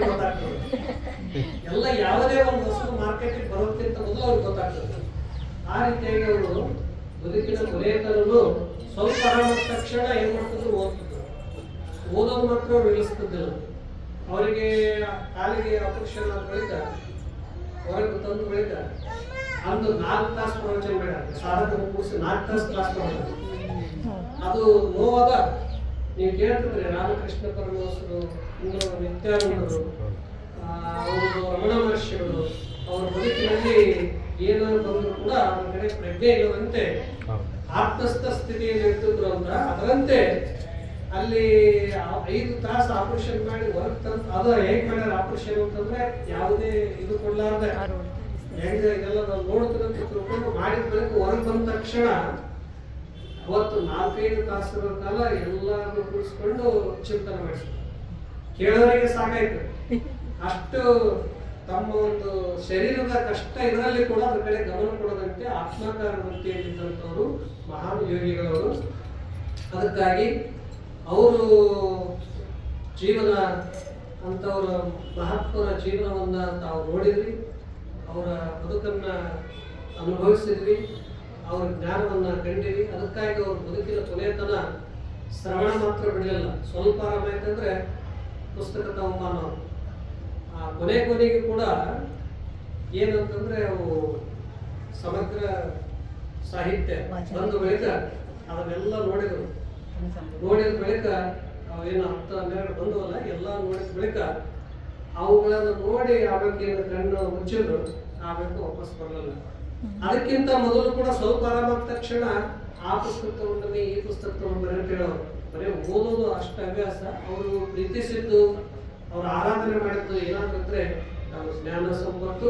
ಗೊತ್ತಾಗ್ತದೆ. ಎಲ್ಲ ಯಾವುದೇ ಒಂದು ಹೊಸ ಮಾರ್ಕೆಟಿಗೆ ಬರೋಕ್ಕಿಂತ ಮೊದಲು ಅವ್ರಿಗೆ ಗೊತ್ತಾಗ್ತದೆ. ಆ ರೀತಿಯಾಗಿ ಅವರು ಬದುಕಿನ ಕೊನೆಯತನೂ ಸ್ವಲ್ಪ ಆರಾಮ ತಕ್ಷಣ ಏನ್ ಮಾಡ್ತಿದ್ರು, ಓದೋದು ಮಾತ್ರ ಅವ್ರು ನಿಲ್ಲಿಸ್ತಿದ್ದಿಲ್ಲ. ಅವರಿಗೆ ಕಾಲಿಗೆ ಆಪರೇಷನ್ ಆದ ಬಳಿಕ ಹೊರಗೆ ತಂದು ಬಳಿಕ ಅಂದು 4 ತಾಸು ಪ್ರವಚನ ಬೇಡ, ಸಾಧಕ ಕೂರಿಸಿ 4 ತಾಸು ಕ್ಲಾಸ್ ಮಾಡೋದು. ಅದು ನೋವಾದ ನೀವು ಕೇಳ್ತಿದ್ರಿ. ರಾಮಕೃಷ್ಣ ಪರಮಹಂಸರು, ಇನ್ನು ನಿತ್ಯಾನಂದರು, ಅವರು ರಮಣ ಮಹರ್ಷಿಗಳು, ಅವರ ಬದುಕಿನಲ್ಲಿ ಏನಾದ್ರು ಬಂದರೂ ಕೂಡ ಅವರ ಕಡೆ ಪ್ರಜ್ಞೆ ಇಲ್ಲದಂತೆ ಆತ್ಮಸ್ಥ ಸ್ಥಿತಿಯಲ್ಲಿ ಇರ್ತಿದ್ರು ಅಂತ. ಅದರಂತೆ ಅಲ್ಲಿ 5 ತಾಸು ಆಪರೇಷನ್ ಮಾಡಿ ಹೊರಗೆ ತಂದು, ಅದು ಹೇಗೆ ಮಾಡ್ಯಾರ ಆಪರೇಷನ್ ಅಂತಂದ್ರೆ ಯಾವುದೇ ಇದು ಕೊಡ್ಲಾರ್ದೆ ಹೆಂಗ ಇದೆಲ್ಲ ನಾವು ನೋಡ್ತೀರಂತ ತಿಳ್ಕೊಂಡು ಮಾಡಿದ ಬಳಿಕ ಹೊರಗೆ ಬಂದ ತಕ್ಷಣ ಅವತ್ತು 4-5 ತಾಸುಗಳ ಕಾಲ ಎಲ್ಲರೂ ಕೂರಿಸ್ಕೊಂಡು ಚಿಂತನೆ ಮಾಡಿಸ್ತಾರೆ. ಕೇಳೋರಿಗೆ ಸಾಕಾಯ್ತು. ಅಷ್ಟು ತಮ್ಮ ಒಂದು ಶರೀರದ ಕಷ್ಟ ಇದರಲ್ಲಿ ಕೂಡ ಅದ್ರ ಕಡೆ ಗಮನ ಕೊಡದಂತೆ ಆತ್ಮಾಕಾರ ವೃತ್ತಿಯಲ್ಲಿದ್ದಂಥವರು ಮಹಾನ್ ಯೋಗಿಗಳವರು. ಅದಕ್ಕಾಗಿ ಅವರು ಜೀವನ ಅಂತವರ ಮಹಾತ್ಮರ ಜೀವನವನ್ನ ತಾವು ನೋಡಿದ್ವಿ, ಅವರ ಬದುಕನ್ನ ಅನುಭವಿಸಿದ್ವಿ, ಅವರ ಜ್ಞಾನವನ್ನ ಕಂಡಿವಿ. ಅದಕ್ಕಾಗಿ ಅವ್ರ ಬದುಕಿನ ಕೊನೆತನ ಶ್ರವಣ ಮಾತ್ರ ಬಿಡಲಿಲ್ಲ. ಸ್ವಲ್ಪ ಆರಾಮ ಆಯ್ತಂದ್ರೆ ಪುಸ್ತಕ ತಗೊಂಬಾನವರು. ಆ ಕೊನೆಗೆ ಕೂಡ ಏನಂತಂದ್ರೆ ಅವು ಸಮಗ್ರ ಸಾಹಿತ್ಯ ಬಂದ ಬಳಿಕ ಅದನ್ನೆಲ್ಲ ನೋಡಿದ್ರು. ನೋಡಿದ ಬಳಿಕ ಅವೇನು 10-12 ಬಂದವಲ್ಲ, ಎಲ್ಲ ನೋಡಿದ ಬಳಿಕ ಅವುಗಳನ್ನು ನೋಡಿ ಆಮೇಲೆ ಕಣ್ಣು ಮುಚ್ಚಿದ್ರು, ಆಮೇಲೆ ವಾಪಸ್ ಬರಲಿಲ್ಲ. ಅದಕ್ಕಿಂತ ಮೊದಲು ಕೂಡ ಸ್ವಲ್ಪ ಆರಾಮಾದ ತಕ್ಷಣ ಆ ಪುಸ್ತಕ ತಗೊಂಡ್ರೆ ಈ ಪುಸ್ತಕ ತಗೊಂಡ್ರೆ ಅಂತ ಹೇಳೋರು. ಬರೀ ಓದೋದು ಅಷ್ಟು ಅಭ್ಯಾಸ. ಅವರು ಪ್ರೀತಿಸಿದ್ದು, ಅವ್ರು ಆರಾಧನೆ ಮಾಡಿದ್ದು ಏನಾದ್ರೆ ನಾವು ಜ್ಞಾನ ಸಂಪತ್ತು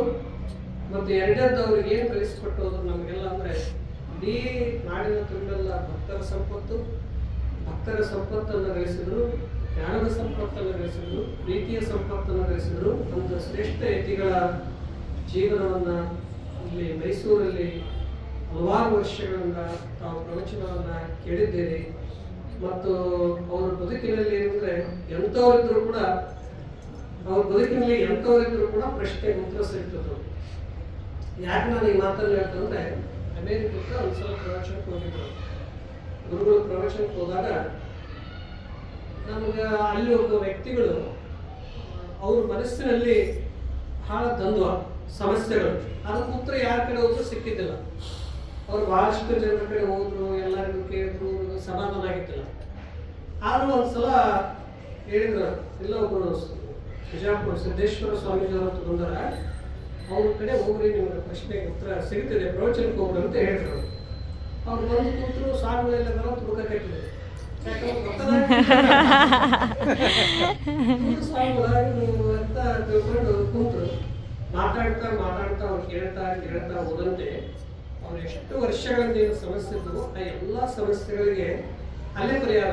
ಮತ್ತು ಎರಡದ್ದು ಅವ್ರಿಗೆ ಏನು ಕಲಿಸ್ಕೊಟ್ಟೋದು ನಮಗೆಲ್ಲ ಅಂದ್ರೆ ಇಡೀ ನಾಡಿನ ತುಂಬೆಲ್ಲ ಭಕ್ತರ ಸಂಪತ್ತನ್ನು ಗಳಿಸಿದ್ರು, ಜ್ಞಾನದ ಸಂಪತ್ತನ್ನು ಗಳಿಸಿದ್ರು, ಪ್ರೀತಿಯ ಸಂಪತ್ತನ್ನು ಗಳಿಸಿದ್ರು. ಒಂದು ಶ್ರೇಷ್ಠ ಯತಿಗಳ ಜೀವನವನ್ನ ಇಲ್ಲಿ ಮೈಸೂರಲ್ಲಿ ಹಲವಾರು ವರ್ಷಗಳಿಂದ ತಾವು ಪ್ರವಚನವನ್ನ ಕೇಳಿದ್ದೀರಿ. ಮತ್ತು ಅವರ ಬದುಕಿನಲ್ಲಿ ಏನಂದ್ರೆ ಅವ್ರ ಬದುಕಿನಲ್ಲಿ ಎಂಥವರಿದ್ರು ಕೂಡ ಪ್ರಶ್ನೆ ಉತ್ತರ ಸಿಗ್ತದೆ. ಯಾಕೆ ನಾನು ಈ ಮಾತನ್ನು ಹೇಳ್ತಂದ್ರೆ, ಅಮೇರಿಕಕ್ಕೆ ಒಂದ್ಸಲ ಪ್ರವಚನಕ್ಕೆ ಹೋಗಿದ್ರು. ಗುರುಗಳು ಪ್ರವಚನಕ್ಕೆ ಹೋದಾಗ ನಮ್ಗೆ ಅಲ್ಲಿ ಒಬ್ಬ ವ್ಯಕ್ತಿಗಳು ಅವ್ರ ಮನಸ್ಸಿನಲ್ಲಿ ಬಹಳ ದ್ವಂದ್ವ ಸಮಸ್ಯೆಗಳು, ಅದಕ್ಕೆ ಉತ್ತರ ಯಾರ ಕಡೆ ಹೋದ್ರು ಸಿಕ್ಕಿದ್ದಿಲ್ಲ. ಅವ್ರು ಬಹಳಷ್ಟು ಜನರ ಕಡೆ ಹೋದ್ರು, ಎಲ್ಲರಿಗೂ ಕೇಳಿದ್ರು, ಸಮಾಧಾನ ಆಗಿತ್ತಿಲ್ಲ. ಆದ್ರೂ ಒಂದ್ಸಲ ಹೇಳಿದ್ರು, ಇಲ್ಲ ಒಬ್ಬರು ಬಿಜಾಪುರ ಸಿದ್ದೇಶ್ವರ ಸ್ವಾಮೀಜಿಯವರು ಬಂದಾರ, ಅವ್ರ ಕಡೆ ಹೋಗ್ರಿ, ನಿಮ್ಗೆ ಪ್ರಶ್ನೆಗೆ ಉತ್ತರ ಸಿಗ್ತದೆ, ಪ್ರವಚನಕ್ಕೆ ಹೋಗ್ರಿ ಅಂತ ಹೇಳಿದ್ರು. ಅವ್ರು ಬಂದು ಕೂತರು, ಸಾಗುಗಳೆಲ್ಲ ತುಡುಕ ಕಟ್ಟಿದ್ರು. ಅಂತ ತಿಳ್ಕೊಂಡು ಕುಂತರು. ಮಾತಾಡ್ತಾ ಮಾತಾಡ್ತಾ ಅವ್ರು ಕೇಳ್ತಾ ಕೇಳ್ತಾ ಹೋದಂತೆ ಅವ್ರು ಎಷ್ಟು ವರ್ಷಗಳಿಂದ ಏನು ಸಮಸ್ಯೆ ಇದ್ದವು ಆ ಎಲ್ಲ ಸಮಸ್ಯೆಗಳಿಗೆ ಅಲ್ಲೇ ಪರಿಹಾರ.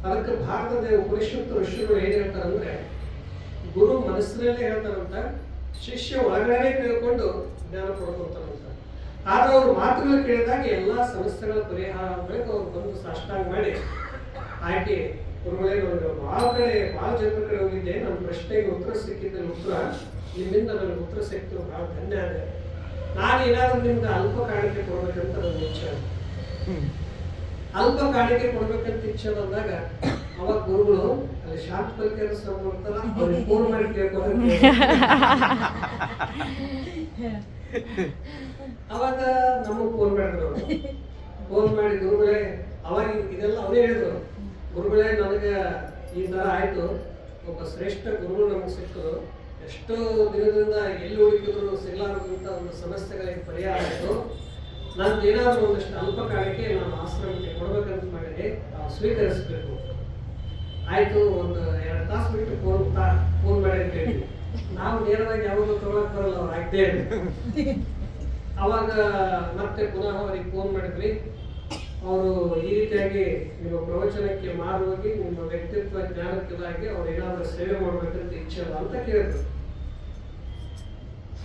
ಅದಕ್ಕೆ ಭಾರತದ ಉಪನಿಷತ್ತು ಋಷಿಗಳು ಏನ್ ಹೇಳ್ತಾರಂದ್ರೆ, ಗುರು ಮನಸ್ಸಿನಲ್ಲೇ ಹೇಳ್ತಾರಂತ, ಶಿಷ್ಯ ಒಳಗಡೆ ಕೇಳ್ಕೊಂಡು ಜ್ಞಾನ ಕೊಡ್ಕೊಂತಾರಂತ. ಆದ್ರೆ ಅವ್ರ ಮಾತುಗಳು ಕೇಳಿದಾಗ ಎಲ್ಲಾ ಸಮಸ್ಯೆಗಳ ಪರಿಹಾರ ಆಗ್ಬೇಕು. ಅವ್ರು ಬಂದು ಸಾಷ್ಟಾಂಗ ಮಾಡಿ, ಆಯ್ಕೆ ಗುರುಗಳೇ, ನನಗೆ ಭಾಳ ಜನರ ಕಡೆ ಹೋಗಿದ್ದೆ, ನನ್ನ ಪ್ರಶ್ನೆಗೆ ಉತ್ತರ ಸಿಕ್ಕಿದ್ದ ಉತ್ತರ ನಿಮ್ಮಿಂದ ನನಗೆ ಉತ್ತರ ಸಿಕ್ತು, ಬಹಳ ಧನ್ಯ ಇದೆ. ನಾನು ಏನಾದ್ರೂ ನಿಮ್ಗೆ ಅಲ್ಪ ಕಾಣಿಕೆ ಕೊಡ್ಬೇಕಂತ ನನ್ನ ಇಚ್ಛೆ. ಅಲ್ಪ ಕಾಣಿಕೆ ಕೊಡ್ಬೇಕಂತ ಇಚ್ಛೆ ಬಂದಾಗ ಅವಾಗ ಗುರುಗಳು ಅಲ್ಲಿ ಶಾಂತ ಕೆಲಸ ಮಾಡ್ತಾರ, ಅವ್ರಿಗೆ ಫೋನ್ ಮಾಡಿ ಕೇಳ್ಕೊಂಡು ಅವಾಗ ನಮಗ್ ಫೋನ್ ಮಾಡಿದ್ರು. ಫೋನ್ ಮಾಡಿ, ಗುರುಗಳೇ, ಅವಾಗ ಇದೆಲ್ಲ ಅವರೇ ಹೇಳಿದ್ರು, ಗುರುಗಳೇ ನನಗೆ ಈ ತರ ಆಯ್ತು, ಒಬ್ಬ ಶ್ರೇಷ್ಠ ಗುರುಗಳು ನಮಗೆ ಸಿಕ್ಕರು, ಎಷ್ಟೋ ದಿನದಿಂದ ಎಲ್ಲಿ ಹುಡುಕಿದ್ರು ಸಿಗಲಾರದಂತ ಒಂದು ಸಮಸ್ಯೆಗಳಿಗೆ ಪರಿಹಾರ ಆಯಿತು. ನಂದು ಏನಾದರೂ ಒಂದಷ್ಟು ಅಲ್ಪ ಕಾಲಕ್ಕೆ ನಾನು ಆಶ್ರಮಕ್ಕೆ ಕೊಡ್ಬೇಕಂತ ಮಾಡಿದೆ, ನಾವು ಸ್ವೀಕರಿಸಬೇಕು. ಆಯ್ತು, ಒಂದು 2 ತಾಸು ಬಿಟ್ಟು ಫೋನ್ ಮಾಡಿ ಅಂತ ಹೇಳಿ ನಾವು ನೇರವಾಗಿ ಯಾವಾಗಲೂ ತಗೊಳಕ್ ಬರಲ್ಲ, ಅವ್ರು ಆಗ್ತೇ ಅವಾಗ ಮತ್ತೆ ಪುನಃ ಅವ್ರಿಗೆ ಫೋನ್ ಮಾಡಿದ್ವಿ. ಅವರು ಈ ರೀತಿಯಾಗಿ ನಿಮ್ಮ ಪ್ರವಚನಕ್ಕೆ ಮಾರುವಾಗಿ ನಿಮ್ಮ ವ್ಯಕ್ತಿತ್ವ ಜ್ಞಾನಕ್ಕಿದಾಗಿ ಅವ್ರು ಏನಾದರೂ ಸೇವೆ ಮಾಡ್ಬೇಕಂತ ಇಚ್ಛೆ ಅಲ್ಲ ಅಂತ ಕೇಳಿದ್ರು.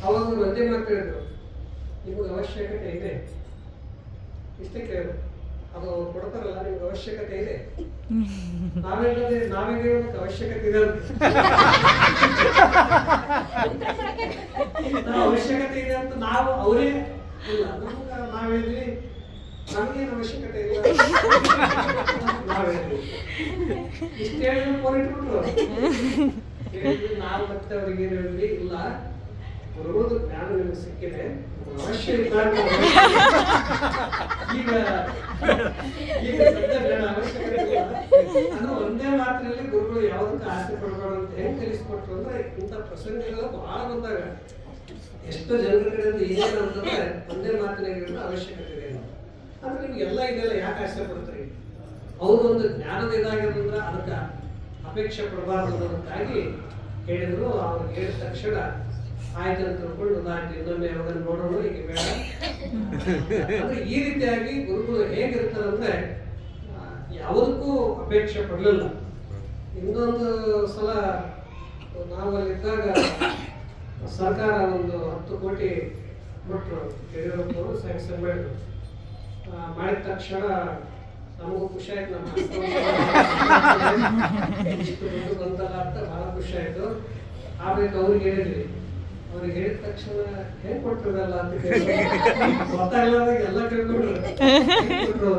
ಅವಾಗ ಒಂದೇ ಮಾತು ಹೇಳಿದ್ರು, ನಿಮ್ಗೆ ಅವಶ್ಯಕತೆ ಇದೆ, ಇಷ್ಟೇ ಕೇಳಿದ್ರು. ಅದು ಅವ್ರು ಕೊಡ್ತಾರಲ್ಲ, ನಿಮ್ಗೆ ಅವಶ್ಯಕತೆ ಇದೆ. ನಾವೇ ಹೇಳೋದಕ್ಕೆ ಅವಶ್ಯಕತೆ ಇದೆ ಅವಶ್ಯಕತೆ ಇದೆ ಅಂತ ನಾವು ಅವರೇ ಇಲ್ಲ, ನಾವ್ ಹೇಳಿದ್ವಿ ನಮಗೇನು ಅವಶ್ಯಕತೆ ಇಲ್ಲ, ನಾವ್ ಹೇಳಿದ್ವಿ. ಇಷ್ಟ ಹೇಳಿದ್ರು ಫೋನ್ ಇಟ್ಬಿಟ್ರು. ಹೇಳಿದ್ವಿ ನಾವು ಮತ್ತೆ ಅವ್ರಿಗೆ ಏನ್ ಹೇಳಿದ್ವಿ, ಇಲ್ಲ ಬರುವುದು ಜ್ಞಾನ ನಿಮ್ಗೆ ಸಿಕ್ಕಿದೆ, ಅವಶ್ಯ ಇದ್ದಾಗ ಈಗ ಸದ್ಯ ಬೇಡ, ಅವಶ್ಯಕತೆ ಇಲ್ಲ ಅನ್ನೋ ಒಂದೇ ಮಾತಿನಲ್ಲಿ ಗುರುಗಳು ಯಾವುದಕ್ಕೆ ಆಸೆ ಪಡಬಾರ್ದು ಅಂತ ಹೆಂಗ್ ಕಲಿಸ್ಕೊಟ್ರು ಅಂದ್ರೆ, ಇಂಥ ಪ್ರಸಂಗಗಳು ಬಹಳ ಬಂದಾಗ ಎಷ್ಟೋ ಜನರ ಕಡೆ ಏನೇನು ಅಂತಂದ್ರೆ ಒಂದೇ ಮಾತಿನಾಗ ಅವಶ್ಯಕತೆ ಇದೆ ಅಂದ್ರೆ, ನಿಮ್ಗೆ ಎಲ್ಲ ಇದೆಲ್ಲ ಯಾಕೆ ಆಸೆ ಪಡ್ತೀರಿ? ಅವ್ರು ಒಂದು ಜ್ಞಾನದ ಇದಾಗಿರೋದ್ರಿಂದ ಅದಕ್ಕೆ ಅಪೇಕ್ಷೆ ಪಡಬಾರ್ದು ಅನ್ನೋದಕ್ಕಾಗಿ ಹೇಳಿದ್ರು. ಅವ್ರಿಗೆ ಹೇಳಿದ ತಕ್ಷಣ ಆಯ್ತು ಅಂತ ತಿಳ್ಕೊಂಡು ಇನ್ನೊಮ್ಮೆ ಯಾವಾಗ ನೋಡೋಣ, ಈಗ ಬೇಡ ಅಂದ್ರೆ ಈ ರೀತಿಯಾಗಿ ಗುರುಗಳು ಹೇಗಿರ್ತಾರಂದ್ರೆ ಯಾವುದಕ್ಕೂ ಅಪೇಕ್ಷೆ ಪಡಲಿಲ್ಲ. ಇನ್ನೊಂದು ಸಲ ನಾವು ಅಲ್ಲಿದ್ದಾಗ ಸರ್ಕಾರ ಒಂದು 10 ಕೋಟಿ ಕೊಟ್ಟರು, ಯಡಿಯೂರಪ್ಪವರು ಸ್ಯಾಂಕ್ಷನ್ ಮಾಡಿದ್ರು. ಮಾಡಿದ ತಕ್ಷಣ ನಮಗೂ ಖುಷಿ ಆಯ್ತು, ನಮ್ಮ ಇಷ್ಟು ದುಡ್ಡು ಬಂತಲ್ಲ ಅಂತ ಬಹಳ ಖುಷಿ ಆಯ್ತು. ಆಮೇಲೆ ಅವ್ರಿಗೆ ಹೇಳಿದ್ವಿ, ಅವ್ರಿಗೆ ಹೇಳಿದ ತಕ್ಷಣ ಹೆಂಗ್ ಕೊಟ್ಟಿರಲ್ಲ ಅಂತ ಗೊತ್ತಾಗಲಾರ್ದಾಗ ಎಲ್ಲ ಕೇಳ್ಕೊಂಡ್ರು. ಅವರು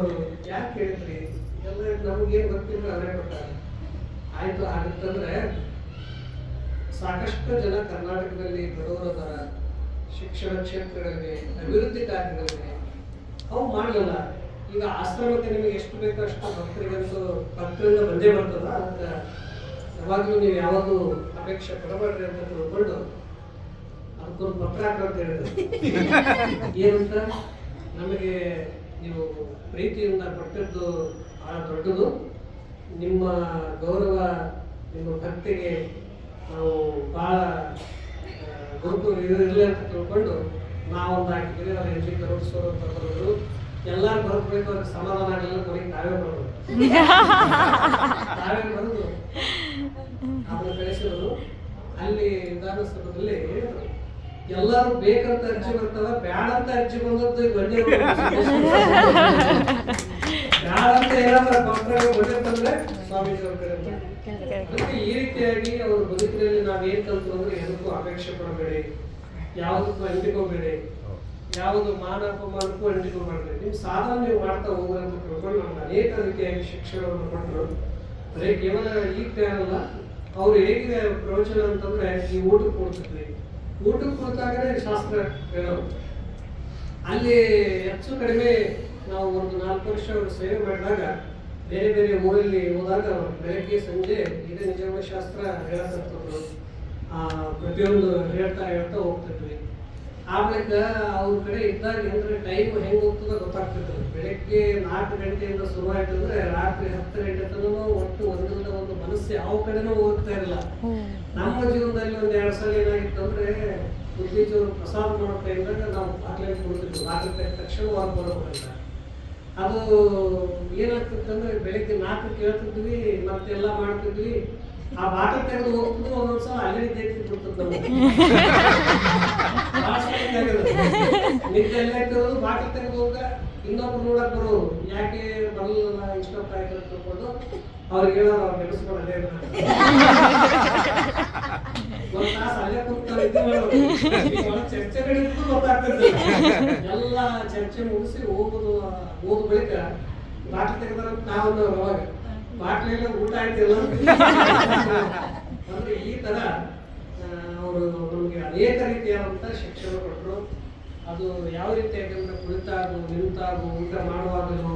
ಯಾಕೆ ಹೇಳಿದ್ರಿ, ಎಲ್ಲ ನಮಗೇನು ಗೊತ್ತಿಲ್ಲ, ಅವರೇ ಕೊಟ್ಟಾರ. ಆಯ್ತು, ಆಗುತ್ತಂದ್ರೆ ಸಾಕಷ್ಟು ಜನ ಕರ್ನಾಟಕದಲ್ಲಿ ಬಡವರದಾರ, ಶಿಕ್ಷಣ ಕ್ಷೇತ್ರಗಳಿಗೆ, ಅಭಿವೃದ್ಧಿ ಕಾರ್ಯಗಳಿಗೆ ಅವು ಮಾಡಲಿಲ್ಲ. ಈಗ ಆಶ್ರಮಕ್ಕೆ ನಿಮಗೆ ಎಷ್ಟು ಬೇಕೋ ಅಷ್ಟು ಭಕ್ತರಿಗಂತೂ ಭಕ್ತರಿಂದ ಬಂದೇ ಬರ್ತದ. ಅದಕ್ಕೆ ಯಾವಾಗಲೂ ನೀವು ಯಾವುದು ಅಪೇಕ್ಷೆ ಪಡಬೇಡ್ರಿ ಅಂತ ತಿಳ್ಕೊಂಡು ಅದಕ್ಕೊಂದು ಪತ್ರ ಹಾಕಂತ ಹೇಳಿದ್ರು. ಏನಂತ, ನಮಗೆ ನೀವು ಪ್ರೀತಿಯಿಂದ ಕೊಟ್ಟಿದ್ದು ಬಹಳ ದೊಡ್ಡದು, ನಿಮ್ಮ ಗೌರವ, ನಿಮ್ಮ ಭಕ್ತಿಗೆ ನಾವು ಬಹಳ ಗುರುತು ಇರಲಿ ಅಂತ ತಿಳ್ಕೊಂಡು ನಾವೊಂದು ಹಾಕಿದ್ದೀವಿ. ಅವ್ರು NG ಕರೋಡ್ಸೋರು ಅಂತ ಬರೋದು, ಎಲ್ಲರೂ ಬರ್ಬೇಕು, ಅವ್ರಿಗೆ ಸಮಾಧಾನ ಆಗಲಿಲ್ಲ, ಕೊನೆಗೆ ನಾವೇ ಬರೋದು, ನಾವೇ ಬರೋದು ಅದನ್ನು ಕಳಿಸಿರೋದು. ಅಲ್ಲಿ ವಿಧಾನಸಭೆಯಲ್ಲಿ ಹೇಳಿದ್ರು, ಎಲ್ಲರೂ ಬೇಕಂತ ಅರ್ಜಿ ಬರ್ತಾವ, ಬ್ಯಾಡ ಅಂತ ಅರ್ಜಿ ಬಂದದ್ದು ಒಂದೇ ಬ್ಯಾಡ ಅಂತ ಏನಾದ್ರು ಬಂದಿರ್ತಂದ್ರೆ ಸ್ವಾಮೀಜಿ ಅವ್ರ ಕಡೆ. ಅದಕ್ಕೆ ಈ ರೀತಿಯಾಗಿ ಅವ್ರ ಬದುಕಿನಲ್ಲಿ ನಾವೇನ್ ಕಲ್ತು ಅಂದ್ರೆ, ಎದಕ್ಕೂ ಅಪೇಕ್ಷೆ ಪಡಬೇಡಿ, ಯಾವುದಕ್ಕೂ ಅಂಟಿಕೋಬೇಡಿ, ಯಾವುದು ಮಾನ ಅಪಮಾನಕ್ಕೂ ಅಂಟಿಕೋಬೇಡ್ರಿ, ನೀವು ಸಾಧನ ನೀವು ಮಾಡ್ತಾ ಹೋಗ್ರಿ ಅಂತ ತಿಳ್ಕೊಂಡು ನಮ್ಗೆ ಅನೇಕ ರೀತಿಯಾಗಿ ಶಿಕ್ಷಣವನ್ನು ಕೊಟ್ಟರು. ಬರೀ ಕೇವಲ ಈಗ ಅಲ್ಲ, ಅವ್ರು ಹೇಗೆ ಪ್ರವಚನ ಅಂತಂದ್ರೆ, ಈ ಊಟಕ್ಕೆ ಕೊಡ್ತಿದ್ವಿ, ಊಟಕ್ಕೆ ಕೊಡ್ತಾಗಲೇ ಶಾಸ್ತ್ರ ಹೇಳೋರು. ಅಲ್ಲಿ ಹೆಚ್ಚು ಕಡಿಮೆ ನಾವು ಒಂದು 4 ವರ್ಷ ಅವರು ಸೇವೆ ಮಾಡಿದಾಗ ಬೇರೆ ಬೇರೆ ಊರಲ್ಲಿ ಹೋದಾಗ ಬೆಳಗ್ಗೆ ಸಂಜೆ ಇದೇ ನಿಜವಾದ ಶಾಸ್ತ್ರ ಹೇಳತಕ್ಕಂಥದ್ದು, ಪ್ರತಿಯೊಂದು ಹೇಳ್ತಾ ಹೋಗ್ತಿದ್ವಿ. ಆ ಬಳಿಕ ಅವ್ರ ಕಡೆ ಇದ್ದಾಗ ಅಂದ್ರೆ ಟೈಮ್ ಹೆಂಗೆ ಹೋಗ್ತದೆ ಗೊತ್ತಾಗ್ತಿರ್ತದೆ. ಬೆಳಗ್ಗೆ 4 ಗಂಟೆಯಿಂದ ಶುರು ಆಯ್ತು ಅಂದ್ರೆ ರಾತ್ರಿ 10 ಗಂಟೆ ತನಕ ಒಟ್ಟು ಒಂದರಿಂದ ಒಂದು ಮನಸ್ಸು ಯಾವ ಕಡೆನೂ ಹೋಗ್ತಾ ಇರಲಿಲ್ಲ. ನಮ್ಮ ಜೀವನದಲ್ಲಿ ಒಂದು 2 ಸಲ ಏನಾಗಿತ್ತು ಅಂದ್ರೆ ಬುದ್ಧಿಜೀವರು ಪ್ರಸಾದ ಮಾಡೋ ಟೈಮ್ದಾಗ ನಾವು ಬಾಗಿಲಲ್ಲಿ ಕುಡಿದಿದ್ವಿ. ರಾತ್ರಿ ತೆಗೆದ ತಕ್ಷಣ ಹೊರಗೆ ಬರಬೇಕಂತ. ಅದು ಏನಾಗ್ತಿತ್ತಂದ್ರೆ ಬೆಳಗ್ಗೆ 4ಕ್ಕೆ ಹೇಳ್ತಿದ್ವಿ, ಮತ್ತೆಲ್ಲ ಮಾಡ್ತಿದ್ವಿ. ಆ ಬಾಟಲ್ ತೆಗೆದು ಹೋಗ್ತಿದ್ವಿ, ಒಂದೊಂದ್ಸಲ ಅಲ್ಲೇ ನಿದ್ದೆ ಬಿಡ್ತದೆ ನಿದ್ದೆ ಎಲ್ಲ ಇಟ್ಟಿರೋದು. ಬಾಟಲ್ ತೆಗೆದು ಹೋಗ ಇನ್ನೊಬ್ರು ನೋಡಕ್ ಬರೋರು, ಯಾಕೆ ಬರಲಿಲ್ಲ ಇಷ್ಟೊತ್ತ ಆಯ್ತು ಅಂತ ತಿಳ್ಕೊಂಡು ಅವ್ರಿಗೆ ಹೇಳೋರು, ಅವ್ರು ನೆನೆಸ್ಕೊಂಡು ಅದೇ ಒಂದ್ ತಾಸು ಅಲ್ಲೇ ಕೂತ್ಕೊಂಡು ನಿದ್ದೆ ಮಾಡೋರು. ಚರ್ಚೆ ನಡೆದಿದ್ದು ಗೊತ್ತಾಗ್ತದೆ. ಎಲ್ಲ ಚರ್ಚೆ ಮುಗಿಸಿ ಓದ್ ಬಳಿಕ ಬಾಟಲ್ ತೆಗೆದಾರ ನಾವೊಂದು ಅವಾಗ ಬಾಟ್ಲೆಲ್ಲ ಊಟ ಆಯ್ತಿಲ್ಲ ಅಂದ್ರೆ ಈ ತರ ಅವರು ನಮಗೆ ಅನೇಕ ರೀತಿಯಾದಂಥ ಶಿಕ್ಷಣ ಕೊಟ್ಟರು. ಅದು ಯಾವ ರೀತಿ ಯಾಕಂದ್ರೆ ಕುಳಿತಾಗು, ನಿಂತಾಗು, ಊಟ ಮಾಡುವಾಗಲೂ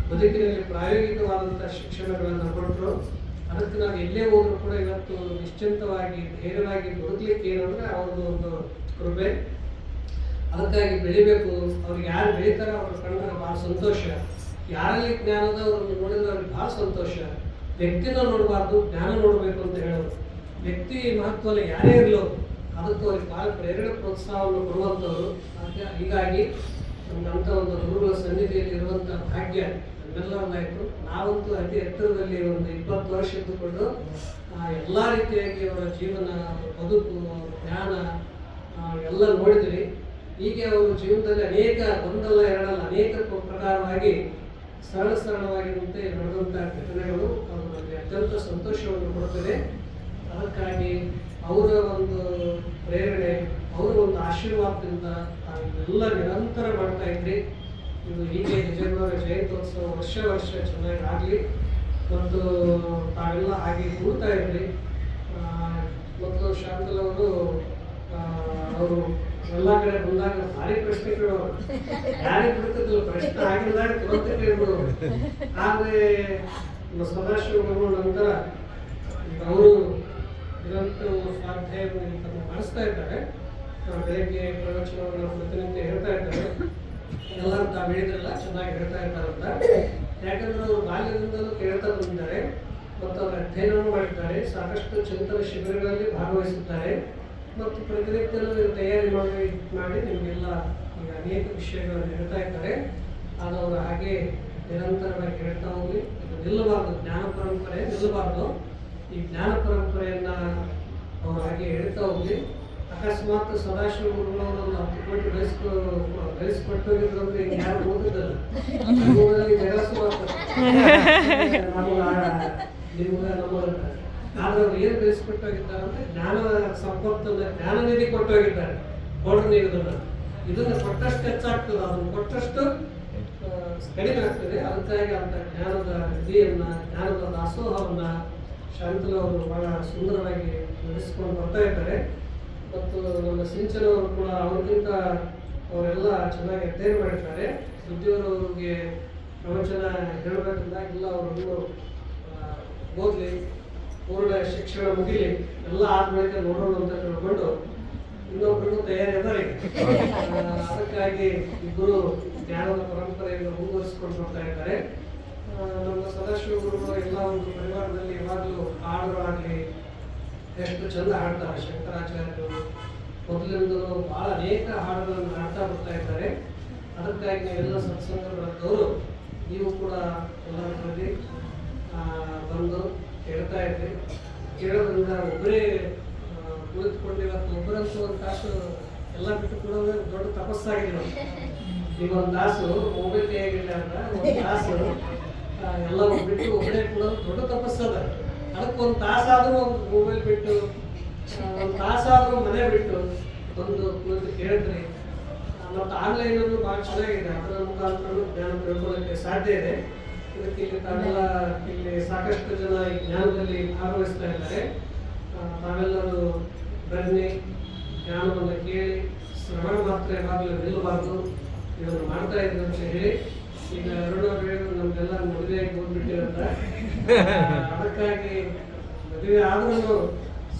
ಬದುಕಿನಲ್ಲಿ ಪ್ರಾಯೋಗಿಕವಾದಂಥ ಶಿಕ್ಷಣಗಳನ್ನು ಕೊಟ್ಟರು. ಅದಕ್ಕೆ ನಾವು ಎಲ್ಲೇ ಹೋದ್ರೂ ಕೂಡ ಇವತ್ತು ನಿಶ್ಚಿಂತವಾಗಿ ಧೈರ್ಯವಾಗಿ ಬದುಕಲಿಕ್ಕೆ ಏನಂದ್ರೆ ಅವ್ರದ್ದು ಒಂದು ಕೃಪೆ. ಅದಕ್ಕಾಗಿ ಬೆಳಿಬೇಕು. ಅವ್ರಿಗೆ ಯಾರು ಬೆಳೀತಾರೋ ಅವ್ರ ಕಂಡ್ರೆ ಭಾಳ ಸಂತೋಷ. ಯಾರಲ್ಲಿ ಜ್ಞಾನದ ಅವ್ರನ್ನ ನೋಡಿದ್ರೆ ಅವ್ರಿಗೆ ಭಾಳ ಸಂತೋಷ. ವ್ಯಕ್ತಿನ ನೋಡಬಾರ್ದು, ಜ್ಞಾನ ನೋಡಬೇಕು ಅಂತ ಹೇಳೋದು. ವ್ಯಕ್ತಿ ಮಹತ್ವದಲ್ಲಿ ಯಾರೇ ಇರಲು ಅದಕ್ಕೆ ಅವ್ರಿಗೆ ಭಾಳ ಪ್ರೇರಣೆ ಪ್ರೋತ್ಸಾಹವನ್ನು ಕೊಡುವಂಥವ್ರು. ಹೀಗಾಗಿ ನಮ್ಮಂಥ ಒಂದು ಗುರುಗಳ ಸನ್ನಿಧಿಯಲ್ಲಿ ಇರುವಂಥ ಭಾಗ್ಯ ನಮ್ಮೆಲ್ಲರದಾಯಿತು. ನಾವಂತೂ ಅತಿ ಎತ್ತರದಲ್ಲಿ ಒಂದು 20 ವರ್ಷ ಇದ್ದುಕೊಂಡು ಎಲ್ಲ ರೀತಿಯಾಗಿ ಅವರ ಜೀವನ, ಬದುಕು, ಜ್ಞಾನ ಎಲ್ಲ ನೋಡಿದ್ವಿ. ಹೀಗೆ ಅವರು ಜೀವನದಲ್ಲಿ ಅನೇಕ ಒಂದಲ್ಲ ಎರಡಲ್ಲ ಅನೇಕ ಪ್ರಕಾರವಾಗಿ ಸರಳವಾಗಿರುವಂತೆ ನಡೆದಂಥ ಘಟನೆಗಳು ಅದು ನಮಗೆ ಅತ್ಯಂತ ಸಂತೋಷವನ್ನು ಕೊಡುತ್ತದೆ. ಅದಕ್ಕಾಗಿ ಅವರ ಒಂದು ಪ್ರೇರಣೆ, ಅವರ ಒಂದು ಆಶೀರ್ವಾದದಿಂದ ನಾವೆಲ್ಲ ನಿರಂತರ ಮಾಡ್ತಾ ಇದ್ರಿ. ಇದು ಹೀಗೆ ವಿಜಯನಗರ ಜಯಂತ್ಯೋತ್ಸವ ವರ್ಷ ಚೆನ್ನಾಗಿ ಆಗಲಿ ಮತ್ತು ತಾವೆಲ್ಲ ಹಾಗೆ ಕೂಡ್ತಾ ಇದ್ರಿ. ಮತ್ತು ಶಾಂತಲ್ ಅವರು ಎಲ್ಲ ಕಡೆ ಬಂದಾಗ ಭಾರಿ ಪ್ರಶ್ನೆ ಕೇಳೋರು. ಯಾರಿಗೆ ಬಿಡ್ತಿದ್ರು ಪ್ರಶ್ನೆ ಆಗಿದ್ದಾಗ ತುರಂತ ಕೇಳ್ಬಿಡೋರು. ಆದರೆ ಸದಾಶಿವಗಳು ನಂತರ ಅವರು ನಿರಂತರ ಸ್ವಾಧ್ಯಾಯವನ್ನು ಮಾಡಿಸ್ತಾ ಇದ್ದಾರೆ. ಬೆಳಗ್ಗೆ ಪ್ರವಚನವನ್ನು ಪ್ರತಿನಿತ್ಯ ಹೇಳ್ತಾ ಇದ್ದಾರೆ. ಎಲ್ಲರೂ ತಾವು ಹೇಳಿದ್ರಲ್ಲ ಚೆನ್ನಾಗಿ ಹೇಳ್ತಾ ಇದ್ದಾರಂತ. ಯಾಕಂದ್ರೆ ಅವರು ಬಾಲ್ಯದಿಂದಲೂ ಕೇಳ್ತಾ ಬಂದಿದ್ದಾರೆ ಮತ್ತು ಅವರು ಅಧ್ಯಯನವನ್ನು ಮಾಡಿದ್ದಾರೆ. ಸಾಕಷ್ಟು ಚಿಂತನ ಶಿಬಿರಗಳಲ್ಲಿ ಭಾಗವಹಿಸಿದ್ದಾರೆ ಮತ್ತು ಪ್ರತಿನಿತ್ಯನೂ ತಯಾರಿ ಮಾಡಿ ನಿಮಗೆಲ್ಲ ಈಗ ಅನೇಕ ವಿಷಯಗಳನ್ನು ಹೇಳ್ತಾ ಇದ್ದಾರೆ. ಅದು ಅವರು ಹಾಗೆ ನಿರಂತರವಾಗಿ ಹೇಳ್ತಾ ಹೋಗಿ ಇದು ನಿಲ್ಲಬಾರ್ದು. ಜ್ಞಾನ ಪರಂಪರೆ ನಿಲ್ಲಬಾರ್ದು. ಈ ಜ್ಞಾನ ಪರಂಪರೆಯನ್ನು ಅವರು ಹಾಗೆ ಹೇಳ್ತಾ ಹೋಗಿ ಅಕಸ್ಮಾತ್ ಸದಾಶಿವ ಗುರುಗಳವರು ಒಂದು 10 ಕೋಟಿ ಗಳಿಸ್ಕೊಟ್ಟು ಹೋಗಿದ್ರು ಅಂದ್ರೆ ಈಗ ಯಾರು ಓದಿದ್ದಲ್ಲ ಜಗಳ ನಿಮ್ಗೆ ನಮ್ಮಂತ. ಆದ್ರೆ ಅವ್ರು ಏನು ಗಳಿಸ್ಕೊಟ್ಟು ಹೋಗಿದ್ದಾರೆ ಅಂದ್ರೆ ಜ್ಞಾನ ಸಂಪತ್ತನ್ನ, ಜ್ಞಾನ ನಿಧಿ ಕೊಟ್ಟು ಹೋಗಿದ್ದಾರೆ. ಕೊಡ್ರಿ ನೀವು ಇದನ್ನು ಕೊಟ್ಟಷ್ಟು ಹೆಚ್ಚಾಗ್ತದೆ, ಅದನ್ನು ಕೊಟ್ಟಷ್ಟು ಕಡಿಮೆ ಆಗ್ತದೆ. ಅದಕ್ಕಾಗಿ ಅಂತ ಜ್ಞಾನದ ನಿಧಿಯನ್ನ, ಜ್ಞಾನದ ದಾಸೋಹವನ್ನ ಶಾಂತಲ್ ಅವರು ಬಹಳ ಸುಂದರವಾಗಿ ನಡೆಸಿಕೊಂಡು ಬರ್ತಾ ಇದ್ದಾರೆ. ಮತ್ತು ನಮ್ಮ ಸಿಂಚನವರು ಕೂಡ ಅವ್ರಿಗಿಂತ ಅವರೆಲ್ಲ ಚೆನ್ನಾಗಿ ಅಧ್ಯಯನ ಮಾಡಿದ್ದಾರೆ. ಸುದ್ದಿಯವರವ್ರಿಗೆ ಪ್ರವಚನ ಹೇಳಬೇಕಂದಾಗೆಲ್ಲ ಅವರನ್ನು ಓದಲಿ, ಪೂರ್ಣ ಶಿಕ್ಷಣ ಮುಗಿಲಿ, ಎಲ್ಲ ಆದ್ಮೇಲೆ ನೋಡೋಣ ಅಂತ ತಿಳ್ಕೊಂಡು ಇನ್ನೊಬ್ಬರಿಗೂ ತಯಾರಿ ಅದಾರೆ. ಅದಕ್ಕಾಗಿ ಇಬ್ಬರು ಜ್ಞಾನದ ಪರಂಪರೆಯನ್ನು ಮುಂದುವರಿಸಿಕೊಂಡು ಬರ್ತಾ ಇದ್ದಾರೆ. ನಮ್ಮ ಸದಾಶಿವ ಗುರುಗಳು ಎಲ್ಲ ಒಂದು ಪರಿವಾರದಲ್ಲಿ ಯಾವಾಗಲೂ ಹಾಡುಗಳಾಗಲಿ ಎಷ್ಟು ಚಂದ ಹಾಡ್ತಾರೆ. ಶಂಕರಾಚಾರ್ಯರು ಮೊದಲಿಂದಲೂ ಭಾಳ ಅನೇಕ ಹಾಡುಗಳನ್ನು ಹಾಡ್ತಾ ಬರ್ತಾ ಇದ್ದಾರೆ. ಅದಕ್ಕಾಗಿ ನೀವೆಲ್ಲ ಸತ್ಸಂಗದವರು ನೀವು ಕೂಡ ಎಲ್ಲರ ಪ್ರತಿ ಬಂದು ಕೇಳ್ತಾ ಇದ್ರಿ. ಕೇಳೋದ್ರಿಂದ ಒಬ್ಬರೇ ಕುಳಿತುಕೊಂಡು ಇವತ್ತು ಒಬ್ಬರಂತೂ ಒಂದು ತಾಸು ಎಲ್ಲ ಬಿಟ್ಟು ಕೊಡೋದು ದೊಡ್ಡ ತಪಸ್ಸಾಗಿದೆ. ಈಗ ಒಂದು ತಾಸು ಮೊಬೈಲ್ ಕೈಯಾಗಿಲ್ಲ ಅಂತ ಒಂದು ತಾಸು ಎಲ್ಲ ಬಿಟ್ಟು ಒಬ್ಬರೇ ಕೊಡೋದು ದೊಡ್ಡ ತಪಸ್ಸದ. ಅದಕ್ಕೆ ಒಂದು ತಾಸಾದರೂ ಒಂದು ಮೊಬೈಲ್ ಬಿಟ್ಟು, ಒಂದು ತಾಸಾದರೂ ಮನೆ ಬಿಟ್ಟು ಒಂದು ಕುಳಿತು ಕೇಳಿದ್ರಿ. ಮತ್ತು ಆನ್ಲೈನಲ್ಲೂ ಭಾಳ ಚೆನ್ನಾಗಿದೆ. ಅದರ ಮುಖಾಂತರ ಜ್ಞಾನ ತಿಳ್ಕೊಳ್ಳೋಕ್ಕೆ ಸಾಧ್ಯ ಇದೆ. ಇದಕ್ಕೆ ಇಲ್ಲಿ ತಾವೆಲ್ಲ ಇಲ್ಲಿ ಸಾಕಷ್ಟು ಜನ ಈ ಜ್ಞಾನದಲ್ಲಿ ಭಾಗವಹಿಸ್ತಾ ಇದ್ದಾರೆ. ತಾವೆಲ್ಲರೂ ಬನ್ನಿ, ಜ್ಞಾನವನ್ನು ಕೇಳಿ, ಶ್ರವಣ ಮಾತ್ರ ಯಾವಾಗಲೂ ನಿಲ್ಲಬಾರ್ದು, ಇದನ್ನು ಮಾಡ್ತಾ ಇದ್ರು ಅಂತ ಹೇಳಿ. ಈಗ ಹೇಳಿದ್ರು ನಮ್ಗೆಲ್ಲ ಮದುವೆಯಾಗಿ ಹೋಗ್ಬಿಟ್ಟಿರಂತ. ಅದಕ್ಕಾಗಿ ಮದುವೆ ಆದ್ರೂ